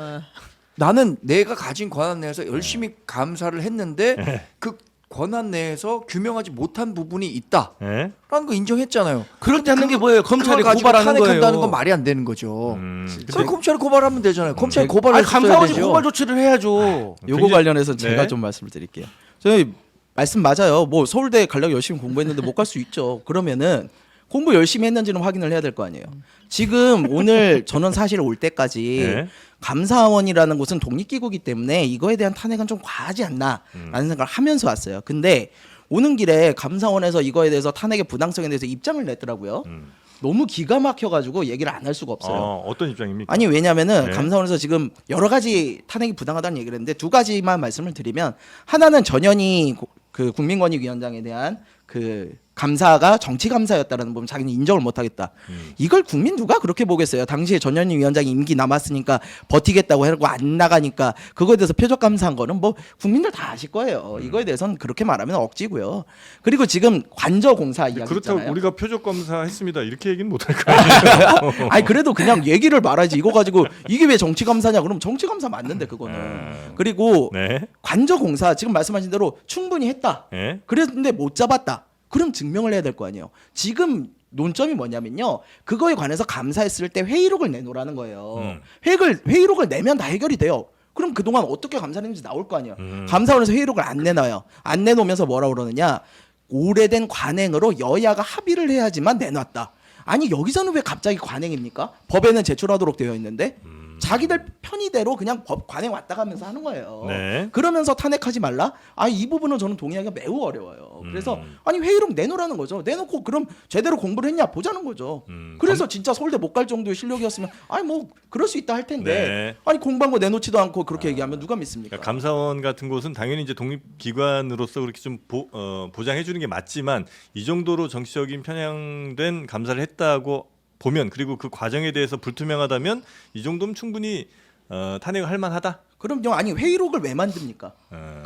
나는 내가 가진 권한 내에서 열심히 감사를 했는데 그 권한 내에서 규명하지 못한 부분이 있다라는
네.
거 인정했잖아요.
그렇지 않는 게 뭐예요? 검찰이
그걸 가지고
고발하는
탄핵한다는
거예요.
건 말이 안 되는 거죠.
근데
그럼 검찰이 고발하면 되잖아요. 검찰이
아니,
고발할 수 있어야
감사원이
되죠.
고발 조치를 해야죠.
요거
굉장히-
관련해서 제가
네.
좀 말씀을 드릴게요. 저희 말씀 맞아요. 뭐 서울대 가려고 열심히 공부했는데 못 갈 수 있죠. 그러면은 공부 열심히 했는지는 확인을 해야 될 거 아니에요. 지금 오늘 저는 사실 올 때까지
네.
감사원이라는 곳은 독립기구이기 때문에 이거에 대한 탄핵은 좀 과하지 않나라는 생각을 하면서 왔어요. 근데 오는 길에 감사원에서 이거에 대해서 탄핵의 부당성에 대해서 입장을 냈더라고요. 너무 기가 막혀가지고 얘기를 안 할 수가 없어요.
어떤 입장입니까?
아니 왜냐면은
네.
감사원에서 지금 여러 가지 탄핵이 부당하다는 얘기를 했는데 두 가지만 말씀을 드리면 하나는 전현희 그 국민권익위원장에 대한 그 감사가 정치 감사였다라는 부분 자기는 인정을 못하겠다. 이걸 국민 누가 그렇게 보겠어요. 당시에 전현희 위원장이 임기 남았으니까 버티겠다고 하고 안 나가니까 그거에 대해서 표적 감사한 거는 뭐 국민들 다 아실 거예요. 이거에 대해서는 그렇게 말하면 억지고요. 그리고 지금 관저 공사 이야기
그렇다고
있잖아요.
우리가 표적 검사했습니다. 이렇게 얘기는 못할 거 아니에요.
아니 그래도 그냥 얘기를 말하지 이거 가지고 이게 왜 정치 감사냐 그러면 정치 감사 맞는데 그거는. 그리고
네.
관저 공사 지금 말씀하신 대로 충분히 했다.
네.
그랬는데 못 잡았다. 그럼 증명을 해야 될 거 아니에요. 지금 논점이 뭐냐면요. 그거에 관해서 감사했을 때 회의록을 내놓으라는 거예요. 회의록을 내면 다 해결이 돼요. 그럼 그동안 어떻게 감사했는지 나올 거 아니에요. 감사원에서 회의록을 안 내놔요. 안 내놓으면서 뭐라 그러느냐. 오래된 관행으로 여야가 합의를 해야지만 내놨다. 아니 여기서는 왜 갑자기 관행입니까? 법에는 제출하도록 되어 있는데 자기들 편의대로 그냥 법 관행 왔다 가면서 하는 거예요.
네.
그러면서 탄핵하지 말라? 아, 이 부분은 저는 동의하기가 매우 어려워요. 그래서 아니 회의록 내놓으라는 거죠. 내놓고 그럼 제대로 공부를 했냐 보자는 거죠. 그래서 진짜 서울대 못 갈 정도의 실력이었으면 아니 뭐 그럴 수 있다 할 텐데
네.
아니 공부한 거 내놓지도 않고 그렇게 얘기하면 누가 믿습니까?
그러니까 감사원 같은 곳은 당연히 이제 독립기관으로서 그렇게 좀 보장해 주는 게 맞지만 이 정도로 정치적인 편향된 감사를 했다고 보면 그리고 그 과정에 대해서 불투명하다면 이 정도면 충분히 탄핵을 할 만하다.
그럼요. 아니 회의록을 왜 만듭니까?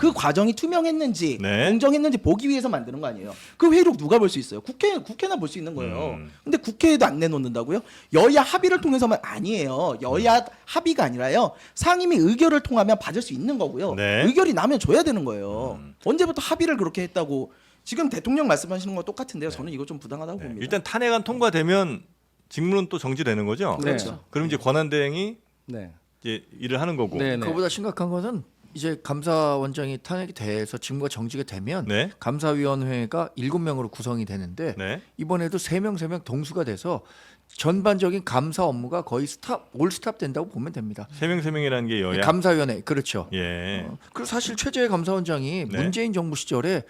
그 과정이 투명했는지
네.
공정했는지 보기 위해서 만드는 거 아니에요. 그 회의록 누가 볼 수 있어요? 국회나 볼 수 있는 거예요. 근데 국회에도 안 내놓는다고요? 여야 합의를 통해서만 아니에요. 여야 합의가 아니라요. 상임위 의결을 통하면 받을 수 있는 거고요.
네.
의결이 나면 줘야 되는 거예요. 언제부터 합의를 그렇게 했다고 지금 대통령 말씀하시는 거 똑같은데요. 저는 이거 좀 부당하다고
네.
봅니다.
일단 탄핵안 통과되면 직무는 또 정지되는 거죠.
그렇죠.
그럼 이제 권한대행이
네.
이제 일을 하는 거고.
네, 네.
그거보다 심각한 것은 이제 감사원장이 탄핵이 돼서 직무가 정지가 되면
네.
감사위원회가 7명으로 구성이 되는데
네.
이번에도 3명 동수가 돼서 전반적인 감사 업무가 거의 올스탑 된다고 보면 됩니다.
세 명이라는 게 여야.
감사위원회 그렇죠.
예.
그리고 사실 최재해 감사원장이
네.
문재인 정부 시절에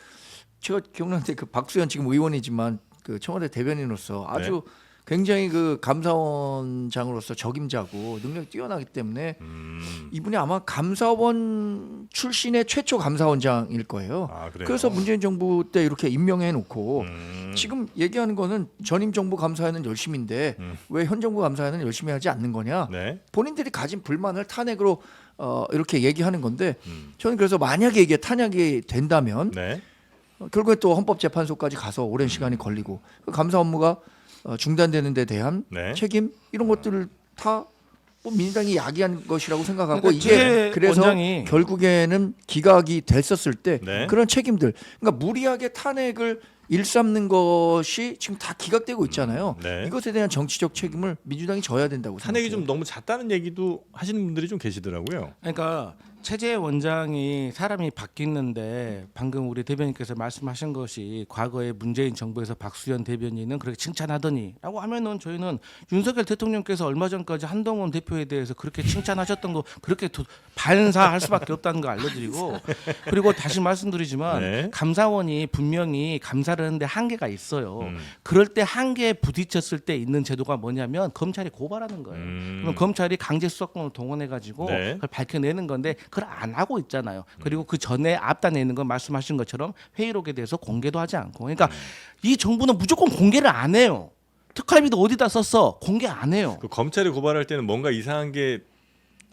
제가 기억나는데 그 박수현 지금 의원이지만 그 청와대 대변인으로서 아주 굉장히 그 감사원장으로서 적임자고 능력이 뛰어나기 때문에 이분이 아마 감사원 출신의 최초 감사원장일 거예요.
아, 그래요?
그래서 문재인 정부 때 이렇게 임명해 놓고
음.
지금 얘기하는 거는 전임 정부 감사에는 열심인데 왜 현 정부 감사에는 열심히 하지 않는 거냐?
네.
본인들이 가진 불만을 탄핵으로 이렇게 얘기하는 건데 저는 그래서 만약에 이게 탄핵이 된다면
네.
결국에 또 헌법재판소까지 가서 오랜 시간이 걸리고 그 감사 업무가 중단되는 데 대한
네.
책임 이런 것들을 다 뭐 민주당이 야기한 것이라고 생각하고
그러니까
이게
최
그래서
원장이-
결국에는 기각이 됐었을 때
네.
그런 책임들 그러니까 무리하게 탄핵을 일삼는 것이 지금 다 기각되고 있잖아요.
네.
이것에 대한 정치적 책임을 민주당이 져야 된다고
탄핵이 좀
생각해요.
너무 잦다는 얘기도 하시는 분들이 좀 계시더라고요.
그러니까 최재해 원장이 사람이 바뀌는데 방금 우리 대변인께서 말씀하신 것이 과거에 문재인 정부에서 박수현 대변인은 그렇게 칭찬하더니라고 하면은 저희는 윤석열 대통령께서 얼마 전까지 한동훈 대표에 대해서 그렇게 칭찬하셨던 거 그렇게 반사할 수밖에 없다는 거 알려드리고 그리고 다시 말씀드리지만
네.
감사원이 분명히 감사를 하는데 한계가 있어요. 그럴 때 한계에 부딪혔을 때 있는 제도가 뭐냐면 검찰이 고발하는 거예요. 그럼 검찰이 강제 수사권을 동원해 가지고
네.
그걸 밝혀내는 건데 그걸 안 하고 있잖아요. 그리고 그 전에 앞단에 있는 건 말씀하신 것처럼 회의록에 대해서 공개도 하지 않고. 그러니까 이 정부는 무조건 공개를 안 해요. 특활비도 어디다 썼어? 공개 안 해요.
그 검찰이 고발할 때는 뭔가 이상한 게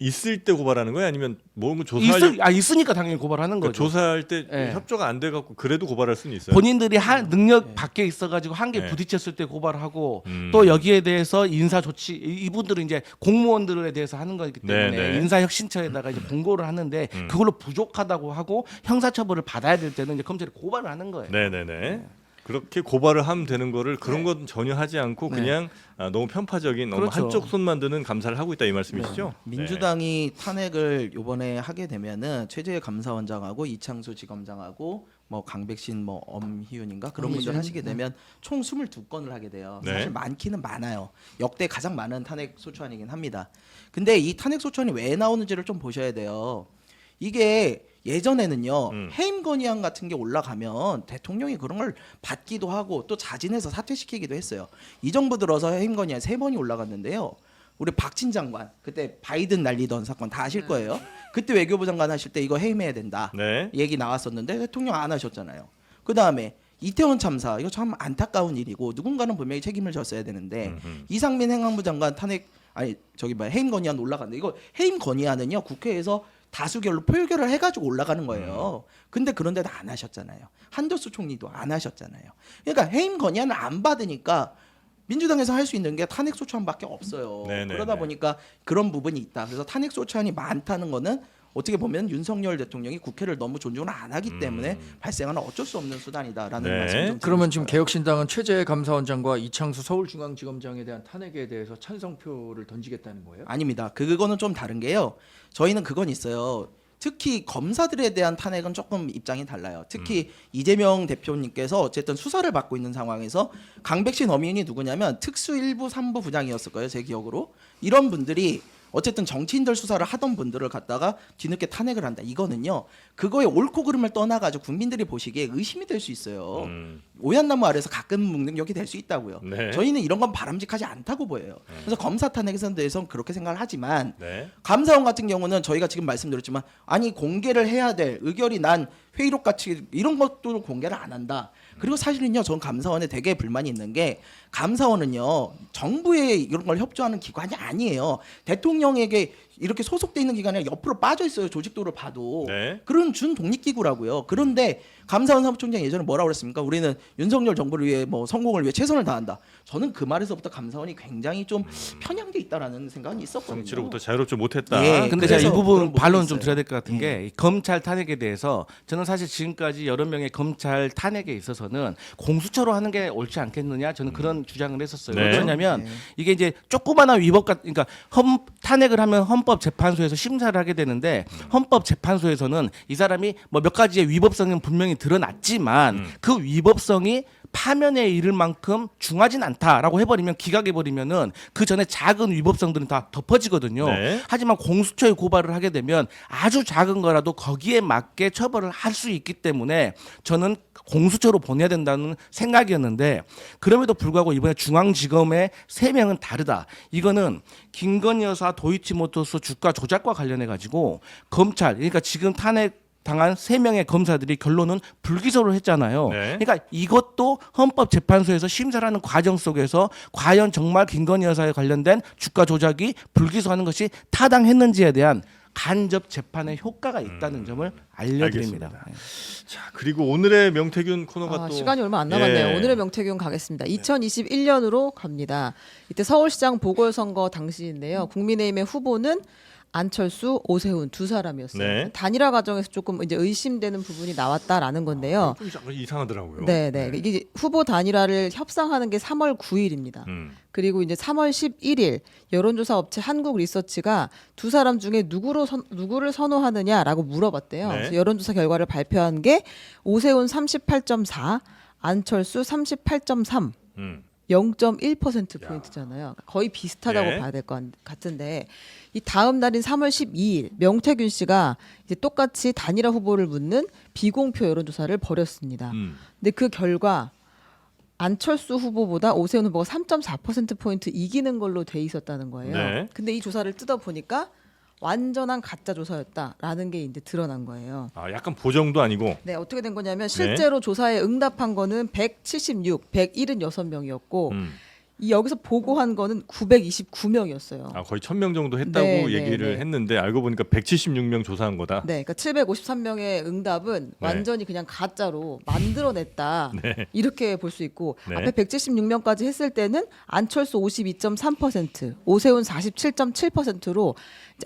있을 때 고발하는 거예요? 아니면 뭔가 조사할
있으니까 당연히 고발하는
그
거죠.
조사할 때
네.
협조가 안 돼 갖고 그래도 고발할 수는 있어요.
본인들이 능력 밖에 있어가지고 한계
네.
부딪혔을 때 고발하고 또 여기에 대해서 인사 조치 이분들은 이제 공무원들에 대해서 하는 거기 때문에
네, 네.
인사혁신처에다가 이제 공고를 하는데 그걸로 부족하다고 하고 형사처벌을 받아야 될 때는 이제 검찰이 고발을 하는 거예요.
네네네. 그렇게 고발을 하면 되는 거를 그런 건 전혀 하지 않고 그냥 너무 편파적인 너무
그렇죠.
한쪽 손만 드는 감사를 하고 있다 이 말씀이시죠?
민주당이 탄핵을 이번에 하게 되면은 최재해 감사원장하고 이창수 지검장하고 뭐 강백신 뭐 엄희윤인가 그런 분들 하시게 되면 총 22건을 하게 돼요.
네.
사실 많기는 많아요. 역대 가장 많은 탄핵 소추안이긴 합니다. 근데 이 탄핵 소추안이 왜 나오는지를 좀 보셔야 돼요. 이게 예전에는요 해임 건의안 같은 게 올라가면 대통령이 그런 걸 받기도 하고 또 자진해서 사퇴시키기도 했어요. 이 정부 들어서 해임 건의안 3번이 올라갔는데요. 우리 박진 장관 그때 바이든 날리던 사건 다 아실 거예요. 그때 외교부 장관 하실 때 이거 해임해야 된다
네.
얘기 나왔었는데 대통령 안 하셨잖아요. 그 다음에 이태원 참사 이거 참 안타까운 일이고 누군가는 분명히 책임을 졌어야 되는데 이상민 행안부 장관 탄핵 해임 건의안 올라갔는데 이거 해임 건의안은요 국회에서 다수결로 표결을 해가지고 올라가는 거예요. 근데 그런데도 안 하셨잖아요. 한덕수 총리도 안 하셨잖아요. 그러니까 해임 건의안을 안 받으니까 민주당에서 할 수 있는 게 탄핵 소추안밖에 없어요.
네네네.
그러다 보니까 그런 부분이 있다. 그래서 탄핵 소추안이 많다는 거는 어떻게 보면 윤석열 대통령이 국회를 너무 존중을 안 하기 때문에 발생하는 어쩔 수 없는 수단이다라는
네.
말씀 좀
그러면 지금 개혁신당은 최재해 감사원장과 이창수 서울중앙지검장에 대한 탄핵에 대해서 찬성표를 던지겠다는 거예요?
아닙니다. 그거는 좀 다른 게요. 저희는 그건 있어요. 특히 검사들에 대한 탄핵은 조금 입장이 달라요. 특히 이재명 대표님께서 어쨌든 수사를 받고 있는 상황에서 강백신 어민이 누구냐면 특수 1부 3부 부장이었을 거예요. 제 기억으로. 이런 분들이 어쨌든 정치인들 수사를 하던 분들을 갖다가 뒤늦게 탄핵을 한다. 이거는요. 그거의 옳고 그름을 떠나가지고 국민들이 보시기에 의심이 될 수 있어요. 오얏나무 아래서 가끔 묵는 격이 될 수 있다고요.
네.
저희는 이런 건 바람직하지 않다고 보여요. 그래서 검사 탄핵에 대해서는 그렇게 생각을 하지만
네.
감사원 같은 경우는 저희가 지금 말씀드렸지만 아니 공개를 해야 될 의결이 난 회의록 같이 이런 것도 공개를 안 한다. 그리고 사실은요, 전 감사원에 되게 불만이 있는 게 감사원은요 정부에 이런 걸 협조하는 기관이 아니에요. 대통령에게 이렇게 소속돼 있는 기관이 아니라 옆으로 빠져 있어요. 조직도를 봐도.
네.
그런 준 독립기구라고요. 그런데 감사원 사무총장이 예전에 뭐라고 그랬습니까? 우리는 윤석열 정부를 위해 뭐 성공을 위해 최선을 다한다. 저는 그 말에서부터 감사원이 굉장히 좀 편향돼 있다라는 생각은 있었거든요.
정치로부터 자유롭지 못했다.
예.
근데 제가 이
그래서
부분
그런
반론
부분이
좀
있어요.
드려야 될 것 같은 게 이 검찰 탄핵에 대해서 저는 사실 지금까지 여러 명의 검찰 탄핵에 있어서는 공수처로 하는 게 옳지 않겠느냐 저는 그런 주장을 했었어요.
네.
왜 그러냐면 이게 이제 조그마한 위법 그러니까 탄핵을 하면 헌법재판소에서 심사를 하게 되는데 헌법재판소에서는 이 사람이 뭐 몇 가지의 위법성은 분명히 드러났지만 그 위법성이 파면에 이를 만큼 중하진 않다라고 해버리면 기각해버리면은 그 전에 작은 위법성들은 다 덮어지거든요.
네.
하지만 공수처에 고발을 하게 되면 아주 작은 거라도 거기에 맞게 처벌을 할 수 있기 때문에 저는 공수처로 보내야 된다는 생각이었는데 그럼에도 불구하고 이번에 중앙지검의 3명은 다르다. 이거는 김건희 여사 도이치모터스 주가 조작과 관련해 가지고 검찰 그러니까 지금 탄핵 당한 3명의 검사들이 결론은 불기소를 했잖아요.
네.
그러니까 이것도 헌법재판소에서 심사를 하는 과정 속에서 과연 정말 김건희 여사에 관련된 주가 조작이 불기소하는 것이 타당했는지에 대한 간접 재판의 효과가 있다는 점을 알려드립니다.
알겠습니다. 자, 그리고 오늘의 명태균 코너가 또
시간이 얼마 안 남았네요.
예.
오늘의 명태균 가겠습니다. 2021년으로 갑니다. 이때 서울시장 보궐선거 당시인데요. 국민의힘의 후보는 안철수, 오세훈 두 사람이었어요.
네.
단일화 과정에서 조금 이제 의심되는 부분이 나왔다라는 건데요.
좀 약간 이상하더라고요.
네. 이게 후보 단일화를 협상하는 게 3월 9일입니다. 그리고 이제 3월 11일 여론조사 업체 한국리서치가 두 사람 중에 누구를 선호하느냐라고 물어봤대요.
네.
그래서 여론조사 결과를 발표한 게 오세훈 38.4, 안철수 38.3. 0.1% 포인트잖아요. 거의 비슷하다고
네.
봐야 될 것 같은데 이 다음 날인 3월 12일 명태균 씨가 이제 똑같이 단일화 후보를 묻는 비공표 여론조사를 벌였습니다. 근데 그 결과 안철수 후보보다 오세훈 후보가 3.4% 포인트 이기는 걸로 돼 있었다는 거예요.
네.
근데 이 조사를 뜯어 보니까 완전한 가짜 조사였다라는 게 이제 드러난 거예요.
아, 약간 보정도 아니고.
네, 어떻게 된 거냐면 실제로 조사에 응답한 거는 176명이었고 이 여기서 보고한 거는 929명이었어요.
아, 거의 1000명 정도 했다고
네,
얘기를
네.
했는데 알고 보니까 176명 조사한 거다.
네, 그러니까 753명의 응답은 완전히 그냥 가짜로 만들어냈다. 이렇게 볼 수 있고
네.
앞에 176명까지 했을 때는 안철수 52.3%, 오세훈 47.7%로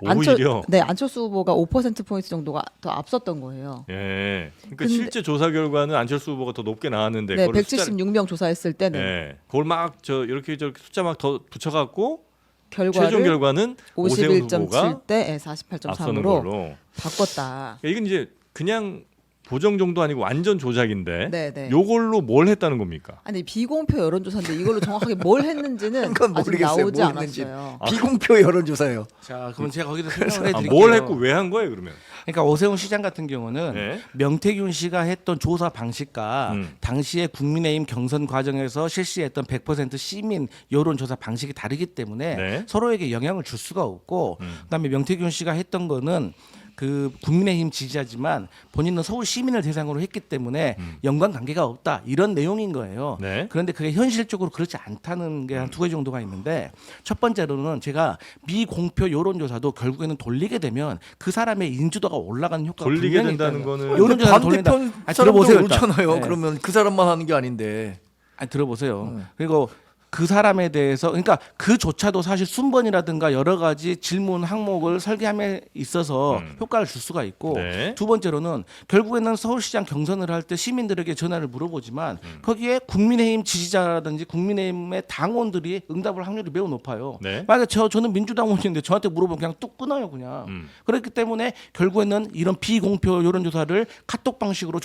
오히려?
안철수 후보가 5% 포인트 정도가 더 앞섰던 거예요.
예. 그러니까
근데-
실제 조사 결과는 안철수 후보가 더 높게 나왔는데
네,
그걸
176명 조사했을 때는
예. 그걸 막 저 이렇게 저렇게 숫자 막 더 붙여 갖고
결과를
최종 결과는 오세훈 후보가
51.7대
앞서는
48.3으로
걸로.
바꿨다.
이건 이제 그냥 보정 정도 아니고 완전 조작인데
네.
요걸로 뭘 했다는 겁니까?
아니 비공표 여론조사인데 이걸로 정확하게 뭘 했는지는
그건
아직
모르겠어요.
나오지
뭘 했는지.
않았어요.
비공표 여론조사예요.
자, 그럼 제가 거기서 설명을 해드릴게요.
뭘 했고 왜 한 거예요, 그러면?
그러니까 오세훈 시장 같은 경우는
네.
명태균 씨가 했던 조사 방식과 당시에 국민의힘 경선 과정에서 실시했던 100% 시민 여론조사 방식이 다르기 때문에
네.
서로에게 영향을 줄 수가 없고 그다음에 명태균 씨가 했던 거는 그 국민의힘 지지자지만 본인은 서울 시민을 대상으로 했기 때문에 연관 관계가 없다 이런 내용인 거예요.
네.
그런데 그게 현실적으로 그렇지 않다는 게 한 두 가지 정도가 있는데 첫 번째로는 제가 미공표 여론조사도 결국에는 돌리게 되면 그 사람의 인지도가 올라가는 효과가
돌리게
분명히
된다는
있다는
거는
거예요. 여론조사를 돌린다.
반대편
아니,
사람도
들어보세요, 일단.
그렇잖아요.
네.
그러면 그 사람만 하는 게 아닌데.
아니, 들어보세요. 그리고 그 사람에 대해서 그러니까 그조차도 사실 순번이라든가 여러 가지 질문 항목을 설계함에 있어서 효과를 줄 수가 있고
네.
두 번째로는 결국에는 서울시장 경선을 할 때 시민들에게 전화를 물어보지만 거기에 국민의힘 지지자라든지 국민의힘의 당원들이 응답할 확률이 매우 높아요.
네.
만약에 저는 민주당원인데 저한테 물어보면 그냥 뚝 끊어요 그냥. 그렇기 때문에 결국에는 이런 비공표 여론조사를 카톡 방식으로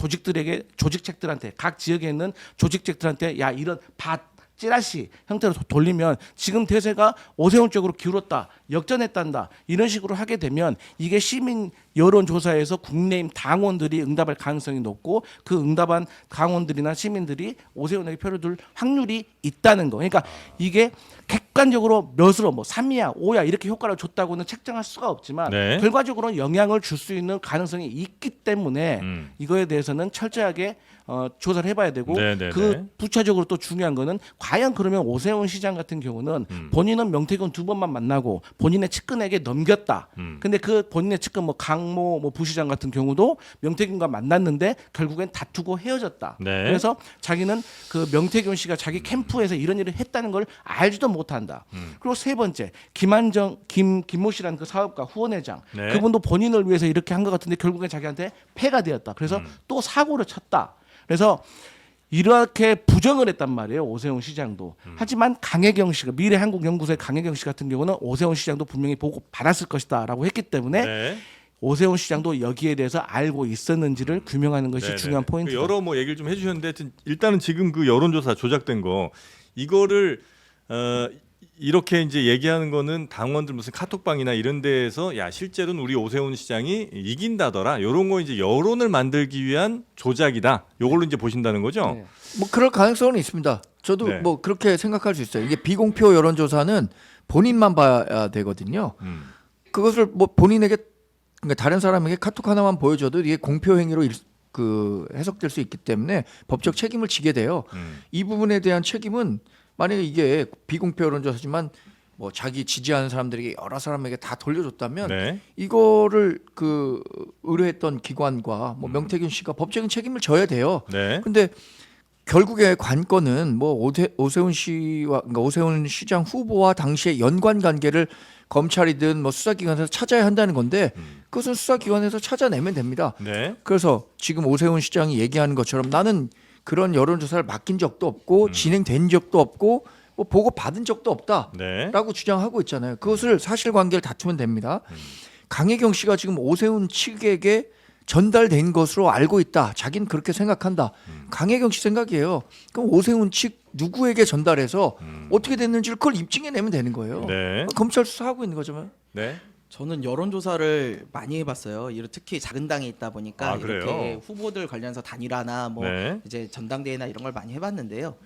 조직책들한테 각 지역에 있는 조직책들한테 야 이런 찌라시 형태로 돌리면 지금 대세가 오세훈 쪽으로 기울었다 역전했단다 이런 식으로 하게 되면 이게 시민 여론조사에서 국내임 당원들이 응답할 가능성이 높고 그 응답한 당원들이나 시민들이 오세훈에게 표를 둘 확률이 있다는 거. 그러니까 이게 객관적으로 몇으로 뭐 3이야 5야 이렇게 효과를 줬다고는 책정할 수가 없지만
네.
결과적으로 영향을 줄 수 있는 가능성이 있기 때문에 이거에 대해서는 철저하게 조사를 해봐야 되고
네네네.
그 부차적으로 또 중요한 거는 과연 그러면 오세훈 시장 같은 경우는 본인은 명태균 2번만 만나고 본인의 측근에게 넘겼다. 근데 그 본인의 측근 뭐 강모 뭐 부시장 같은 경우도 명태균과 만났는데 결국엔 다투고 헤어졌다.
네.
그래서 자기는 그 명태균 씨가 자기 캠프에서 이런 일을 했다는 걸 알지도 못한다. 그리고 세 번째 김모 씨라는 그 사업가 후원회장
네.
그분도 본인을 위해서 이렇게 한 것 같은데 결국엔 자기한테 패가 되었다. 그래서 또 사고를 쳤다. 그래서 이렇게 부정을 했단 말이에요. 오세훈 시장도. 하지만 강혜경 씨가 미래한국연구소의 강혜경 씨 같은 경우는 오세훈 시장도 분명히 보고 받았을 것이다라고 했기 때문에
네.
오세훈 시장도 여기에 대해서 알고 있었는지를 규명하는 것이
네네.
중요한 포인트다.
여러 뭐 얘기를 좀 해주셨는데 하여튼 일단은 지금 그 여론조사 조작된 거 이거를 이렇게 이제 얘기하는 거는 당원들 무슨 카톡방이나 이런 데에서 야 실제로는 우리 오세훈 시장이 이긴다더라 이런 거 이제 여론을 만들기 위한 조작이다. 요걸로 이제 보신다는 거죠.
네. 뭐 그럴 가능성은 있습니다. 저도
네.
뭐 그렇게 생각할 수 있어요. 이게 비공표 여론조사는 본인만 봐야 되거든요. 그것을 뭐 본인에게 그러니까 다른 사람에게 카톡 하나만 보여줘도 이게 공표 행위로 해석될 수 있기 때문에 법적 책임을 지게 돼요. 이 부분에 대한 책임은 만약에 이게 비공표 여론조사지만 뭐 자기 지지하는 사람들에게 여러 사람에게 다 돌려줬다면
네.
이거를 그 의뢰했던 기관과 뭐 명태균 씨가 법적인 책임을 져야 돼요.
네.
근데 결국에 관건은 뭐 오세훈 씨와 그러니까 오세훈 시장 후보와 당시의 연관 관계를 검찰이든 뭐 수사기관에서 찾아야 한다는 건데 그것은 수사기관에서 찾아내면 됩니다.
네.
그래서 지금 오세훈 시장이 얘기하는 것처럼 나는 그런 여론조사를 맡긴 적도 없고 진행된 적도 없고 뭐 보고 받은 적도 없다라고
네.
주장하고 있잖아요. 그것을 사실관계를 다투면 됩니다. 강혜경 씨가 지금 오세훈 측에게 전달된 것으로 알고 있다. 자기는 그렇게 생각한다. 강혜경 씨 생각이에요. 그럼 오세훈 측 누구에게 전달해서 어떻게 됐는지를 그걸 입증해내면 되는 거예요.
네.
검찰 수사하고 있는 거죠.
네.
저는 여론조사를 많이 해봤어요. 특히 작은 당에 있다 보니까
아,
이렇게
그래요?
후보들 관련해서 단일화나 뭐
네.
이제 전당대회나 이런 걸 많이 해봤는데요.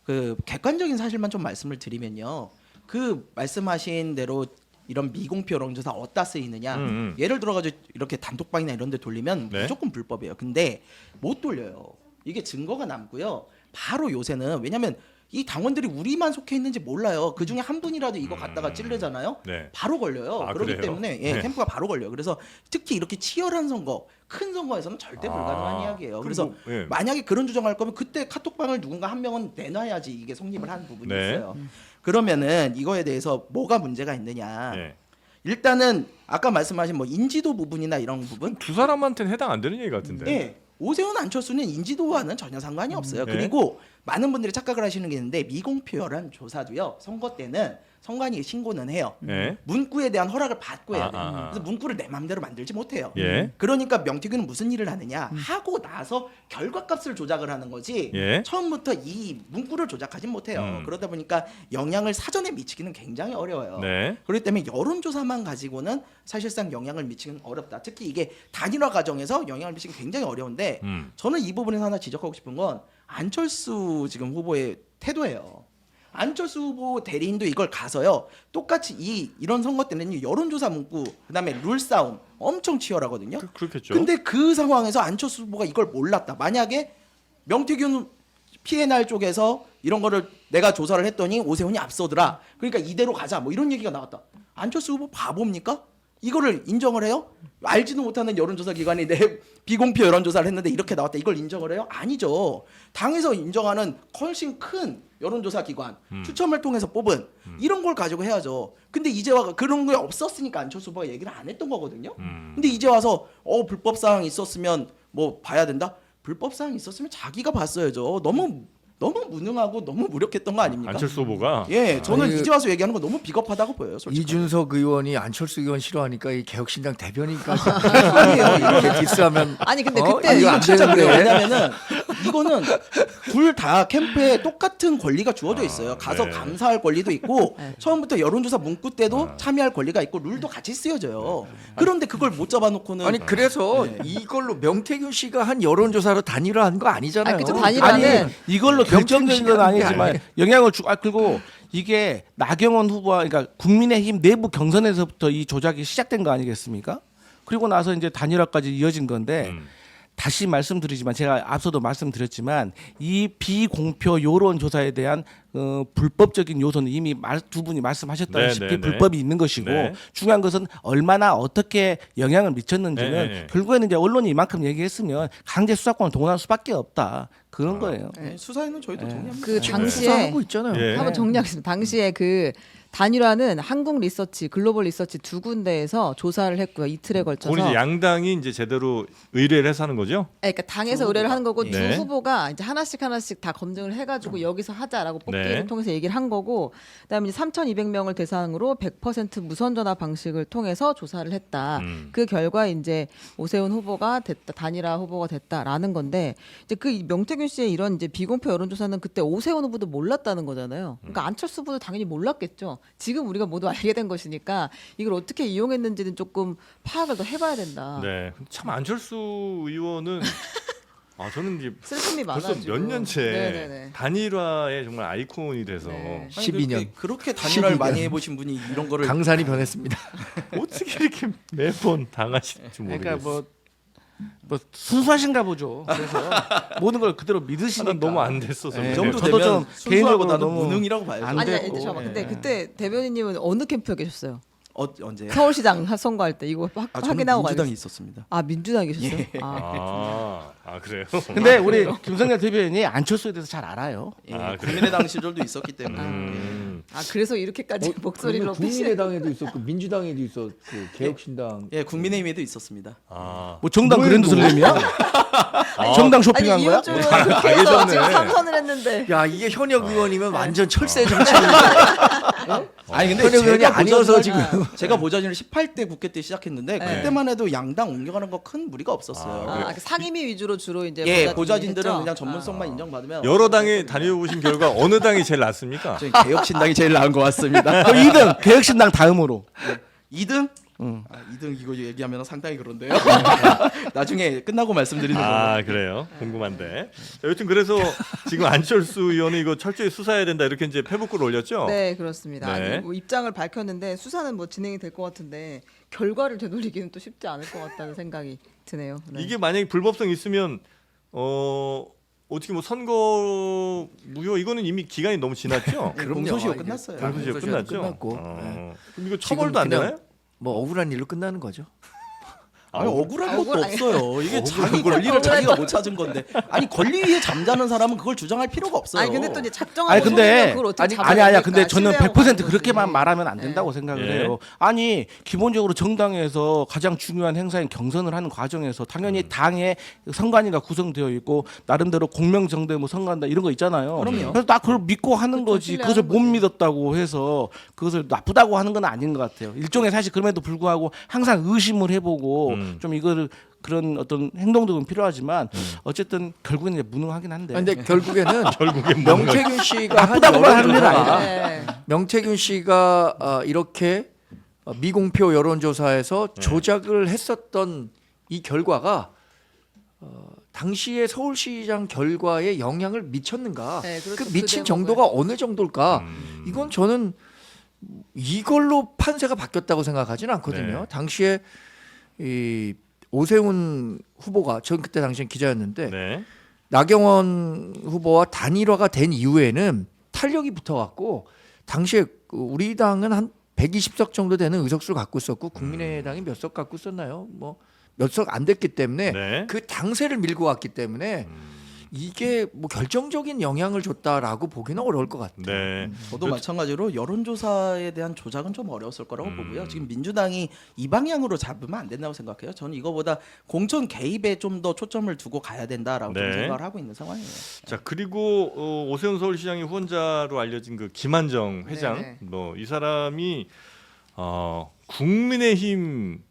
그 객관적인 사실만 좀 말씀을 드리면요. 그 말씀하신 대로 이런 미공표 여론조사 어디다 쓰이느냐. 예를 들어가지고 이렇게 단톡방이나 이런 데 돌리면
네.
무조건 불법이에요. 근데 못 돌려요. 이게 증거가 남고요. 바로 요새는 왜냐하면 이 당원들이 우리만 속해 있는지 몰라요. 그 중에 한 분이라도 이거 갖다가 찌르잖아요.
네.
바로 걸려요.
아,
그렇기
그래요?
때문에
네.
캠프가 바로 걸려요. 그래서 특히 이렇게 치열한 선거, 큰 선거에서는 절대 불가능한 이야기예요.
그럼
그래서
뭐, 예.
만약에 그런 주장할 거면 그때 카톡방을 누군가 한 명은 내놔야지 이게 성립을 하는 부분이
네.
있어요. 그러면은 이거에 대해서 뭐가 문제가 있느냐?
네.
일단은 아까 말씀하신 뭐 인지도 부분이나 이런 부분,
두 사람한테는 해당 안 되는 얘기 같은데.
예. 오세훈 안철수는 인지도와는 전혀 상관이 없어요.
네.
그리고 많은 분들이 착각을 하시는 게 있는데 미공표 여론조사도요. 선거 때는 선관위 신고는 해요.
네.
문구에 대한 허락을 받고 해야 돼요.
아.
그래서 문구를 내 마음대로 만들지 못해요.
예.
그러니까 명태균은 무슨 일을 하느냐 하고 나서 결과값을 조작을 하는 거지
예.
처음부터 이 문구를 조작하진 못해요. 그러다 보니까 영향을 사전에 미치기는 굉장히 어려워요.
네.
그렇기 때문에 여론조사만 가지고는 사실상 영향을 미치기는 어렵다. 특히 이게 단일화 과정에서 영향을 미치기 굉장히 어려운데 저는 이 부분에서 하나 지적하고 싶은 건 안철수 지금 후보의 태도예요. 안철수 후보 대리인도 이걸 가서요. 똑같이 이런 선거 때는 여론조사 문구, 그다음에 룰 싸움 엄청 치열하거든요.
그렇겠죠.
근데 그 상황에서 안철수 후보가 이걸 몰랐다. 만약에 명태균 PNR 쪽에서 이런 거를 내가 조사를 했더니 오세훈이 앞서더라. 그러니까 이대로 가자. 뭐 이런 얘기가 나왔다. 안철수 후보 바보입니까? 이거를 인정을 해요? 알지도 못하는 여론조사 기관이 내 비공표 여론조사를 했는데 이렇게 나왔다. 이걸 인정을 해요? 아니죠. 당에서 인정하는 훨씬 큰 여론조사 기관 추첨을 통해서 뽑은 이런 걸 가지고 해야죠. 근데 이제 와 그런 게 없었으니까 안철수 후보가 얘기를 안 했던 거거든요. 근데 이제 와서 불법 사항 있었으면 뭐 봐야 된다. 불법 사항 있었으면 자기가 봤어야죠. 너무 무능하고 너무 무력했던 거 아닙니까?
안철수 후보가
예, 저는
아니,
이제 와서 얘기하는 거 너무 비겁하다고 보여요. 솔직히.
이준석 의원이 안철수 의원 싫어하니까 이 개혁신당 대변인까지
아니에요.
이렇게 디스하면
아니 근데
어?
그때
아니, 이거
이거
안
진짜 그래요.
되는데.
왜냐면은 이거는 둘 다 캠프에 똑같은 권리가 주어져 있어요. 가서
네.
감사할 권리도 있고
네.
처음부터 여론조사 문구 때도 참여할 권리가 있고 룰도 같이 쓰여져요. 그런데 그걸 못 잡아놓고는
아니 그래서 이걸로 명태균 씨가 한 여론조사로 단일화한 거 아니잖아요.
아니, 그쵸, 단일화는
아니 이걸로 결정된 건 아니지만
아니.
영향을 주고 그리고 이게 나경원 후보와 그러니까 국민의힘 내부 경선에서부터 이 조작이 시작된 거 아니겠습니까? 그리고 나서 이제 단일화까지 이어진 건데 다시 말씀드리지만 제가 앞서도 말씀드렸지만 이 비공표 여론조사에 대한 불법적인 요소는 이미 두 분이 말씀하셨다시피
네, 네, 네.
불법이 있는 것이고
네.
중요한 것은 얼마나 어떻게 영향을 미쳤는지는
네, 네.
결국에는 이제 언론이 이만큼 얘기했으면 강제 수사권을 동원할 수밖에 없다 그런 거예요.
네, 수사에는 저희도 동의합니다.
그
지금
당시에
수사하고 있잖아요.
예.
한번 정리하겠습니다. 당시에 그 단일화는 한국 리서치, 글로벌 리서치 두 군데에서 조사를 했고요. 이틀에 걸쳐서.
그건 이제 양당이 이제 제대로 의뢰를 해서 하는 거죠?
네, 그러니까 당에서 의뢰를 하는 거고
네.
두 후보가 이제 하나씩 다 검증을 해가지고 여기서 하자라고 뽑기를
네.
통해서 얘기를 한 거고, 그다음에 이제 3,200명을 대상으로 100% 무선 전화 방식을 통해서 조사를 했다. 그 결과 이제 오세훈 후보가 됐다, 단일화 후보가 됐다라는 건데, 이제 그 명태균 씨의 이런 이제 비공표 여론조사는 그때 오세훈 후보도 몰랐다는 거잖아요. 그러니까 안철수 후보도 당연히 몰랐겠죠. 지금 우리가 모두 알게 된 것이니까 이걸 어떻게 이용했는지는 조금 파악을 더 해봐야 된다.
네. 참 안철수 의원은 저는 이제
슬픔이
벌써
많아지고.
몇 년째
네네네.
단일화의 정말 아이콘이 돼서
네.
아니,
12년.
그렇게 단일화를
12년.
많이 해보신 분이 이런 거를
강산이 변했습니다.
어떻게 이렇게 매번 당하실지 모르겠어요.
그러니까 뭐 순수하신가 보죠. 그래서 모든 걸 그대로 믿으시니까.
난 너무 안 됐어서.
네.
이 정도
저도
되면
좀 개인적으로
순수하고나도
너무
무능이라고 봐야죠.
안
아니,
됐고.
잠깐만. 근데
예.
그때 대변인님은 어느 캠프에 계셨어요?
언제요?
서울시장 선거할 때 이거
저는
확인하고
민주당에
가겠어요.
있었습니다.
아 민주당에 계셨어요?
예.
그래요?
근데 우리 김성렬 대변인이 안철수에 대해서 잘 알아요.
예,
그래요?
국민의당 시절도 있었기 때문에
아 그래서 이렇게까지 목소리를 높이시.
국민의당에도 있었고 민주당에도 있었고 개혁신당.
예, 국민의힘에도 있었습니다.
뭐 정당 그랜드 슬램이야? 정당
아니
쇼핑한 거야?
이현주 의원 그렇게 해서
당해졌네.
지금 삼선을 했는데.
야 이게 현역 의원이면 완전 철새 정치.
아니 근데
현역 의원이
제가
아니어서
보좌진을-
지금.
제가 보좌진을 18대 국회 때 시작했는데
네.
그때만 해도 양당 옮겨가는 거 큰 무리가 없었어요.
아, 그 상임위 위주로 주로 이제
예, 보좌진들은
했죠?
그냥 전문성만 인정받으면
여러 당에 다녀보신 결과 어느 당이 제일 낫습니까?
저희 개혁신당이 제일 나은 것 같습니다.
2등 개혁신당 다음으로.
2등? 2등 이거 얘기하면 상당히 그런데요. 나중에 끝나고 말씀드리는 걸로.
그래요. 궁금한데. 자, 여튼 그래서 지금 안철수 의원이 이거 철저히 수사해야 된다 이렇게 이제 페북글 올렸죠?
네 그렇습니다.
네.
아니, 뭐 입장을 밝혔는데 수사는 뭐 진행이 될 것 같은데 결과를 되돌리기는 또 쉽지 않을 것 같다는 생각이 드네요. 네.
이게 만약에 불법성 있으면 어떻게 뭐 선거 무효 이거는 이미 기간이 너무 지났죠?
예,
그럼요.
공소시효
이게
끝났어요.
다
공소시효
공소시효
끝났죠?
끝났고.
그럼 이거
지금
처벌도 안
그냥
되나요?
뭐 억울한 일로 끝나는 거죠.
아니 억울한 것도
억울-
없어요. 이게 자기 권리를 자기가 못 찾은 건데. 아니 권리 위에 잠자는 사람은 그걸 주장할 필요가 없어요.
아니 근데 또 이제 작정하고
아니 근데
소리면 그걸 어떻게 잡아야
아니야.
됩니까?
근데 저는
신뢰하고
100%
가는
그렇게만
거지.
말하면 안 된다고 생각을
예.
해요. 아니 기본적으로 정당에서 가장 중요한 행사인 경선을 하는 과정에서 당연히 당의 선관위가 구성되어 있고 나름대로 공명정대 뭐 선관다 이런 거 있잖아요.
그럼요.
그래서 나 그걸 믿고 하는
그쵸,
거지.
신뢰하는
그것을 못
거지.
믿었다고 해서 그것을 나쁘다고 하는 건 아닌 것 같아요. 일종의 사실 그럼에도 불구하고 항상 의심을 해보고 좀 이거를 그런 어떤 행동들은 필요하지만 어쨌든 결국은 이제 무능하긴 한데.
근데 결국에는
결국엔
명태균 씨가 한
나쁘다고 하는 건
여론조사가
아니다.
네.
명태균 씨가 이렇게 미공표 여론조사에서 조작을 했었던 이 결과가 당시의 서울시장 결과에 영향을 미쳤는가?
네, 그렇죠.
그
그
미친
대목을.
정도가 어느 정도일까? 이건 저는 이걸로 판세가 바뀌었다고 생각하지는 않거든요.
네.
당시에 이 오세훈 후보가 전 그때 당시엔 기자였는데
네.
나경원 후보와 단일화가 된 이후에는 탄력이 붙어갖고 당시에 우리 당은 한 120석 정도 되는 의석수를 갖고 있었고 국민의당이 몇 석 갖고 있었나요? 뭐 몇 석 안 됐기 때문에
네.
그 당세를 밀고 왔기 때문에 이게 뭐 결정적인 영향을 줬다라고 보기는 어려울 것 같아요.
네.
저도 마찬가지로 여론조사에 대한 조작은 좀 어려웠을 거라고 보고요. 지금 민주당이 이 방향으로 잡으면 안 된다고 생각해요. 저는 이거보다 공천 개입에 좀 더 초점을 두고 가야 된다라고 좀
네.
생각을 하고 있는 상황이에요.
자 그리고 오세훈 서울시장이 후원자로 알려진 그 김한정 회장,
네네.
뭐 이 사람이 국민의힘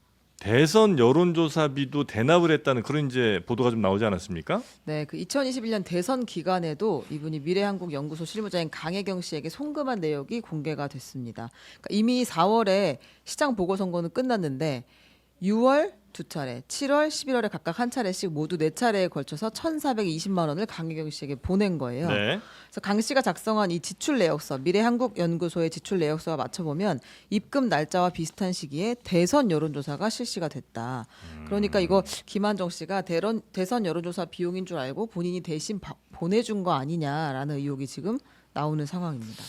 대선 여론조사비도 대납을 했다는 그런 이제 보도가 좀 나오지 않았습니까?
네, 그 2021년 대선 기간에도 이분이 미래한국연구소 실무자인 강혜경 씨에게 송금한 내역이 공개가 됐습니다. 그러니까 이미 4월에 시장 보궐선거는 끝났는데 6월 2차례, 7월, 11월에 각각 한 차례씩 모두 4차례에 걸쳐서 1,420만 원을 강혜경 씨에게 보낸 거예요.
네.
그래서 강 씨가 작성한 이 지출 내역서, 미래한국연구소의 지출 내역서와 맞춰보면 입금 날짜와 비슷한 시기에 대선 여론조사가 실시가 됐다. 그러니까 이거 김한정 씨가 대선 여론조사 비용인 줄 알고 본인이 대신 보내준 거 아니냐라는 의혹이 지금 나오는 상황입니다.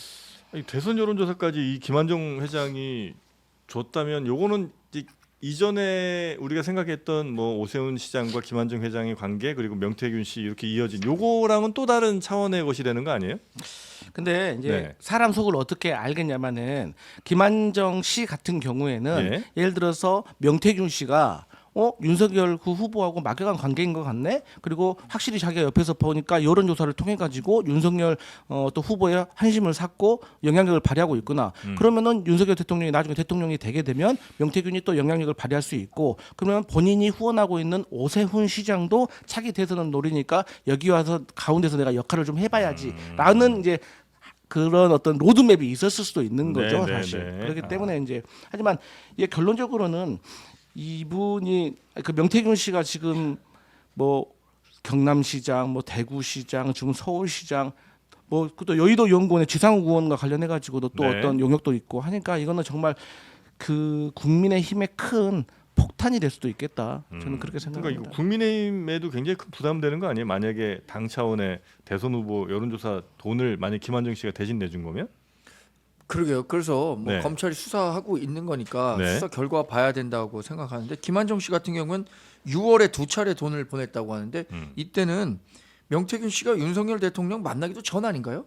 아니, 대선 여론조사까지 이 김한정 회장이 줬다면 요거는 이전에 우리가 생각했던 뭐 오세훈 시장과 김한정 회장의 관계 그리고 명태균 씨 이렇게 이어진 요거랑은 또 다른 차원의 것이 되는 거 아니에요?
근데 이제
네.
사람 속을 어떻게 알겠냐면은 김한정 씨 같은 경우에는
예.
예를 들어서 명태균 씨가 윤석열 그 후보하고 막연한 관계인 것 같네. 그리고 확실히 자기가 옆에서 보니까 여론조사를 통해 가지고 윤석열 또 후보의 한심을 샀고 영향력을 발휘하고 있구나. 그러면은 윤석열 대통령이 나중에 대통령이 되게 되면 명태균이 또 영향력을 발휘할 수 있고, 그러면 본인이 후원하고 있는 오세훈 시장도 차기 대선을 노리니까 여기 와서 가운데서 내가 역할을 좀 해봐야지라는 이제 그런 어떤 로드맵이 있었을 수도 있는 거죠,
네,
사실.
네, 네.
그렇기 때문에 이제 하지만 이게 결론적으로는 이분이 그 명태균 씨가 지금 뭐 경남시장, 뭐 대구시장, 지금 서울시장, 뭐 또 여의도 연구원의 지상욱 의원과 관련해 가지고도 또
네.
어떤 용역도 있고 하니까 이거는 정말 그 국민의힘의 큰 폭탄이 될 수도 있겠다. 저는 그렇게
그러니까
생각합니다.
이거 국민의힘에도 굉장히 큰 부담되는 거 아니에요? 만약에 당 차원의 대선 후보 여론조사 돈을 만약 김한정 씨가 대신 내준 거면?
그러게요. 그래서 뭐
네.
검찰이 수사하고 있는 거니까
네.
수사 결과 봐야 된다고 생각하는데 김한정 씨 같은 경우는 6월에 2차례 돈을 보냈다고 하는데 이때는 명태균 씨가 윤석열 대통령 만나기도 전 아닌가요?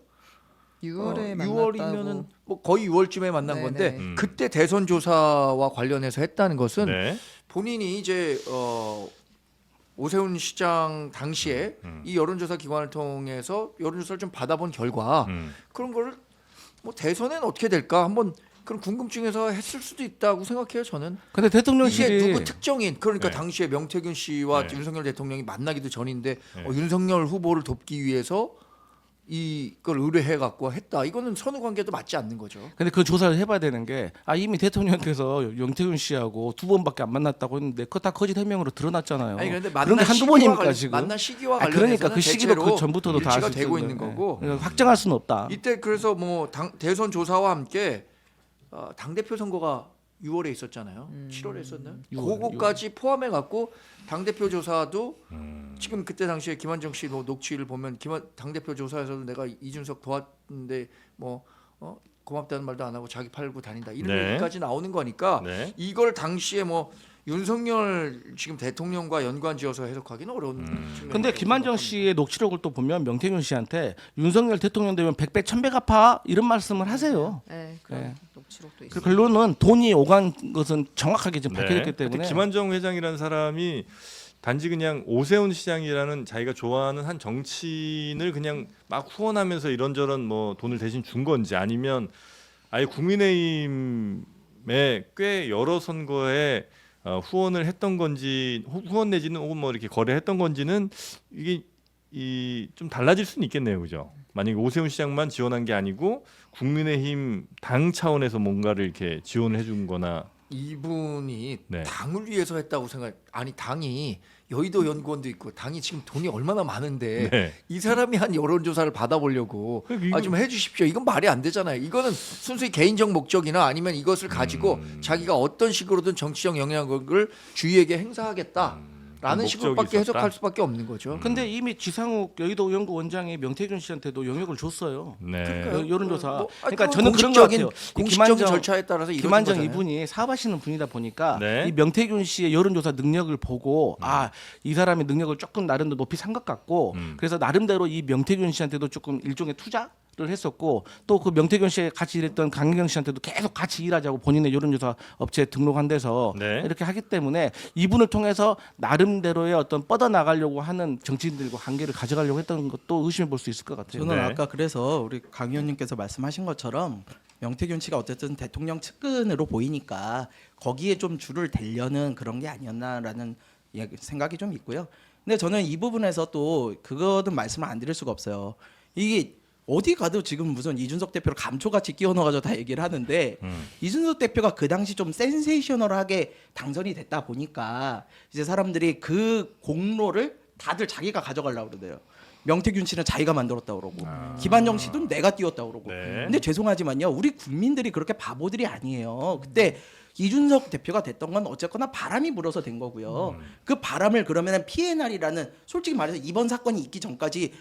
6월에 만났다고.
6월이면은 뭐 거의 6월쯤에 만난
네네.
건데 그때 대선 조사와 관련해서 했다는 것은
네.
본인이 이제 오세훈 시장 당시에 이 여론조사 기관을 통해서 여론조사를 좀 받아본 결과 그런 거를 뭐 대선에는 어떻게 될까 한번 그런 궁금증에서 했을 수도 있다고 생각해요 저는.
근데
이게
대통령실이
누구 특정인 그러니까
네.
당시에 명태균 씨와
네.
윤석열 대통령이 만나기도 전인데
네.
윤석열 후보를 돕기 위해서 이걸 의뢰해 갖고 했다. 이거는 선후 관계도 맞지 않는 거죠.
근데 그 조사를 해봐야 되는 게 이미 대통령께서 명태균 씨하고 2번밖에 안 만났다고 했는데 그거 다 거짓 해명으로 드러났잖아요.
아니 그런데
그런데
만난
한두
시기와
번입니까 지금?
만난 시기와
그러니까
관련해서는
그 시기도
대체로
그 전부터도 다
일치가
알수
되고
있는
있는 거고
그러니까 확정할 수는 없다.
이때 그래서 뭐 대선 조사와 함께 당 대표 선거가 6월에 있었잖아요. 7월에 있었나요?
6월,
그거까지 포함해 갖고 당 대표 조사도 지금 그때 당시에 김한정 씨 녹취를 보면 당 대표 조사에서도 내가 이준석 도왔는데 뭐 고맙다는 말도 안 하고 자기 팔고 다닌다 이런
네.
얘기까지 나오는 거니까
네.
이걸 당시에 뭐 윤석열 지금 대통령과 연관지어서 해석하기는 어려운 측면이
근데
있다고
김한정
생각합니다.
씨의 녹취록을 또 보면 명태균 씨한테 윤석열 대통령 되면 100배 1000배 갚아 이런 말씀을 하세요.
네, 그런
네.
녹취록도
그
있어요.
결론은 돈이 오간 것은 정확하게 지금 밝혀졌기
하여튼
때문에
김한정 회장이라는 사람이 단지 그냥 오세훈 시장이라는 자기가 좋아하는 한 정치인을 그냥 막 후원하면서 이런저런 뭐 돈을 대신 준 건지 아니면 아예 국민의힘에 꽤 여러 선거에 후원을 했던 건지 후원 내지는 혹은 뭐 이렇게 거래했던 건지는 이게 좀 달라질 수는 있겠네요, 그죠? 만약에 오세훈 시장만 지원한 게 아니고 국민의힘 당 차원에서 뭔가를 이렇게 지원을 해준거나
이분이
네.
당을 위해서 했다고 아니 당이 여의도 연구원도 있고 당이 지금 돈이 얼마나 많은데
네.
이 사람이 한 여론조사를 받아보려고
이거-
좀 해주십시오. 이건 말이 안 되잖아요. 이거는 순수히 개인적 목적이나 아니면 이것을 가지고 자기가 어떤 식으로든 정치적 영향력을 주위에게 행사하겠다라는
목적이
식으로밖에
있었다?
해석할 수밖에 없는 거죠.
근데 이미 지상욱 여의도 연구원장이 명태균 씨한테도 영역을 줬어요.
네.
그러니까요.
여론조사.
뭐,
그러니까
그건
저는 그런 것 같아요. 이
공식적인
김한정-
절차에 따라서 이루어진
김한정
거잖아요.
이분이 사업하시는 분이다 보니까
네.
이 명태균 씨의 여론조사 능력을 보고 이 사람의 능력을 조금 나름대로 높이 산 것 같고 그래서 나름대로 이 명태균 씨한테도 조금 일종의 투자를 했었고 또 그 명태균 씨에 같이 일했던 강혜경 씨한테도 계속 같이 일하자고 본인의 여론조사 업체에 등록한 데서
네.
이렇게 하기 때문에 이분을 통해서 나름대로의 어떤 뻗어 나가려고 하는 정치인들과 관계를 가져가려고 했던 것도 의심해 볼 수 있을 것 같아요.
저는
네.
아까 그래서 우리 강 의원님께서 말씀하신 것처럼 명태균 씨가 어쨌든 대통령 측근으로 보이니까 거기에 좀 줄을 대려는 그런 게 아니었나라는 생각이 좀 있고요. 근데 저는 이 부분에서 또 그거는 말씀을 안 드릴 수가 없어요. 이게 어디 가도 지금 무슨 이준석 대표를 감초같이 끼워 넣어가지고 다 얘기를 하는데 이준석 대표가 그 당시 좀 센세이셔널하게 당선이 됐다 보니까 이제 사람들이 그 공로를 다들 자기가 가져가려고 그러대요. 명태균 씨는 자기가 만들었다고 그러고 김한정 씨도 내가 띄웠다고 그러고.
네.
근데 죄송하지만요. 우리 국민들이 그렇게 바보들이 아니에요. 그때 이준석 대표가 됐던 건 어쨌거나 바람이 불어서 된 거고요. 그 바람을 그러면 PNR이라는 솔직히 말해서 이번 사건이 있기 전까지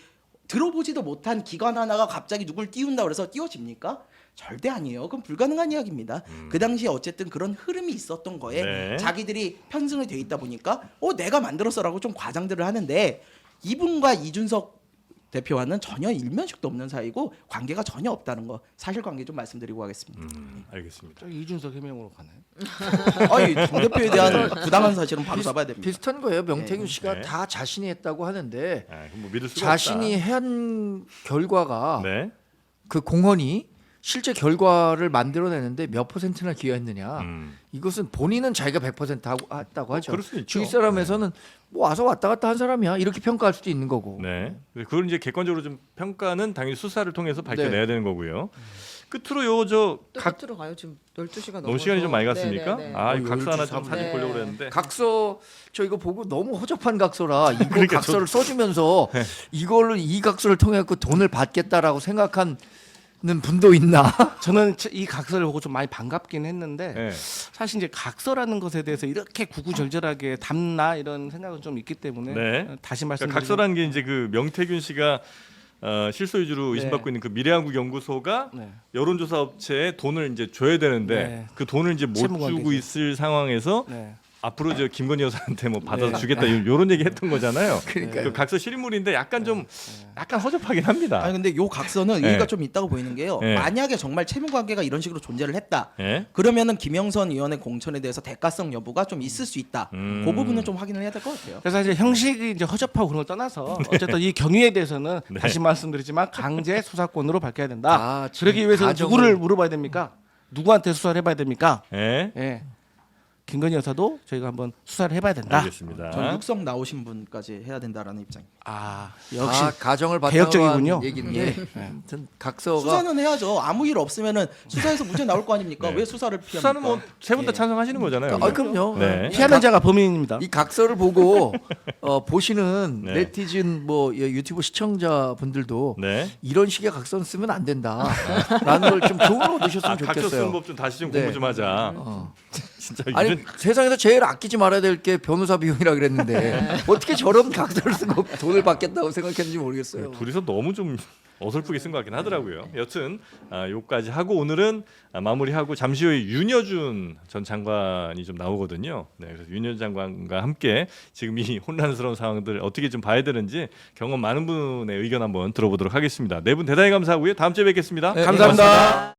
들어보지도 못한 기관 하나가 갑자기 누굴 띄운다 그래서 띄워집니까? 절대 아니에요. 그건 불가능한 이야기입니다. 그 당시에 어쨌든 그런 흐름이 있었던 거에
네.
자기들이 편승이 돼 있다 보니까 내가 만들었어라고 좀 과장들을 하는데 이분과 이준석 대표와는 전혀 일면식도 없는 사이고 관계가 전혀 없다는 거 사실관계 좀 말씀드리고 가겠습니다.
알겠습니다.
저 이준석 해명으로 가나요?
아니 당 대표에 대한 부당한 사실은 바로 잡아야 됩니다.
비슷한 거예요. 명태균 씨가
네.
다 자신이 했다고 하는데
아, 그럼 뭐 믿을 수가
자신이 한 결과가
없다. 네.
그 공헌이 실제 결과를 만들어내는데 몇 퍼센트나 기여했느냐. 이것은 본인은 자기가 100% 하고 했다고 하죠.
그럴 수 있죠.
주위 사람에서는 뭐 와서 왔다 갔다 한 사람이야 이렇게 평가할 수도 있는 거고.
네. 그걸 이제 객관적으로 좀 평가는 당연히 수사를 통해서 밝혀내야
네.
되는 거고요. 끝으로 요저각
끝으로 가요. 지금 12시가
너무 시간이 좀 많이 갔습니까?
네, 네, 네.
아, 이 각서 하나 좀
12시
사진
네.
보려고 그랬는데.
각서 저 이거 보고 너무 허접한 각서라 이거
그러니까
각서를 써주면서 이걸로 이 각서를 통해 갖고 돈을 받겠다라고 생각하는 분도 있나?
저는 이 각서를 보고 좀 많이 반갑긴 했는데
네.
사실 이제 각서라는 것에 대해서 이렇게 구구절절하게 담나 이런 생각은 좀 있기 때문에
네.
다시
그러니까
말씀드리면
각서라는 게 이제 그 명태균 씨가 실소 위주로
네.
의심받고 있는 그 미래한국 연구소가
네.
여론조사 업체에 돈을 이제 줘야 되는데
네.
그 돈을 이제 못
채무
주고
관계죠.
있을 상황에서
네.
앞으로 저 김건희 여사한테 뭐 받아서
네.
주겠다 요런 얘기 했던 거잖아요.
그러니까요.
그 각서 실물인데 약간 좀 약간 허접하긴 합니다.
아니 근데 요 각서는
네.
의의가 좀 있다고 보이는 게요.
네.
만약에 정말 채무 관계가 이런 식으로 존재를 했다.
예?
그러면은 김영선 의원의 공천에 대해서 대가성 여부가 좀 있을 수 있다. 그 부분은 좀 확인을 해야 될 것 같아요.
그래서 사실 형식이 이제 허접하고 그런 걸 떠나서 어쨌든 이 경위에 대해서는
네.
다시 말씀드리지만 강제 수사권으로 밝혀야 된다.
아, 지금
그러기 위해서는
가정을-
누구를 물어봐야 됩니까? 누구한테 수사를 해봐야 됩니까?
예?
예. 김건희 여사도 저희가 한번 수사를 해봐야 된다.
알겠습니다.
전 육성 나오신 분까지 해야 된다라는 입장입니다.
아 역시
가정을
개혁적이군요.
바탕으로 한 얘기인데 아무튼 각서가
수사는 해야죠. 아무 일 없으면은 수사에서 무죄 나올 거 아닙니까?
네.
왜 수사를 피합니까?
수사는 뭐 세 분 다
예.
찬성하시는 거잖아요.
그럼요.
네.
피하는 자가 범인입니다.
이 각서를 보고 보시는
네.
네티즌 뭐 유튜브 시청자분들도
네.
이런 식의 각서는 쓰면 안 된다라는 걸 좀 교훈을 얻으셨으면
각서 쓰는
좋겠어요.
법 좀 다시 좀
네.
공부 좀 하자. 진짜
아니
이런
세상에서 제일 아끼지 말아야 될 게 변호사 비용이라 그랬는데 어떻게 저런 각서를 쓰고 돈을 받겠다고 생각했는지 모르겠어요.
둘이서 너무 좀 어설프게 쓴 것 같긴 하더라고요. 여튼 요까지 하고 오늘은 마무리하고 잠시 후에 윤여준 전 장관이 좀 나오거든요. 네, 그래서 윤여준 장관과 함께 지금 이 혼란스러운 상황들 어떻게 좀 봐야 되는지 경험 많은 분의 의견 한번 들어보도록 하겠습니다. 네 분 대단히 감사하고요. 다음 주에 뵙겠습니다.
네,
감사합니다.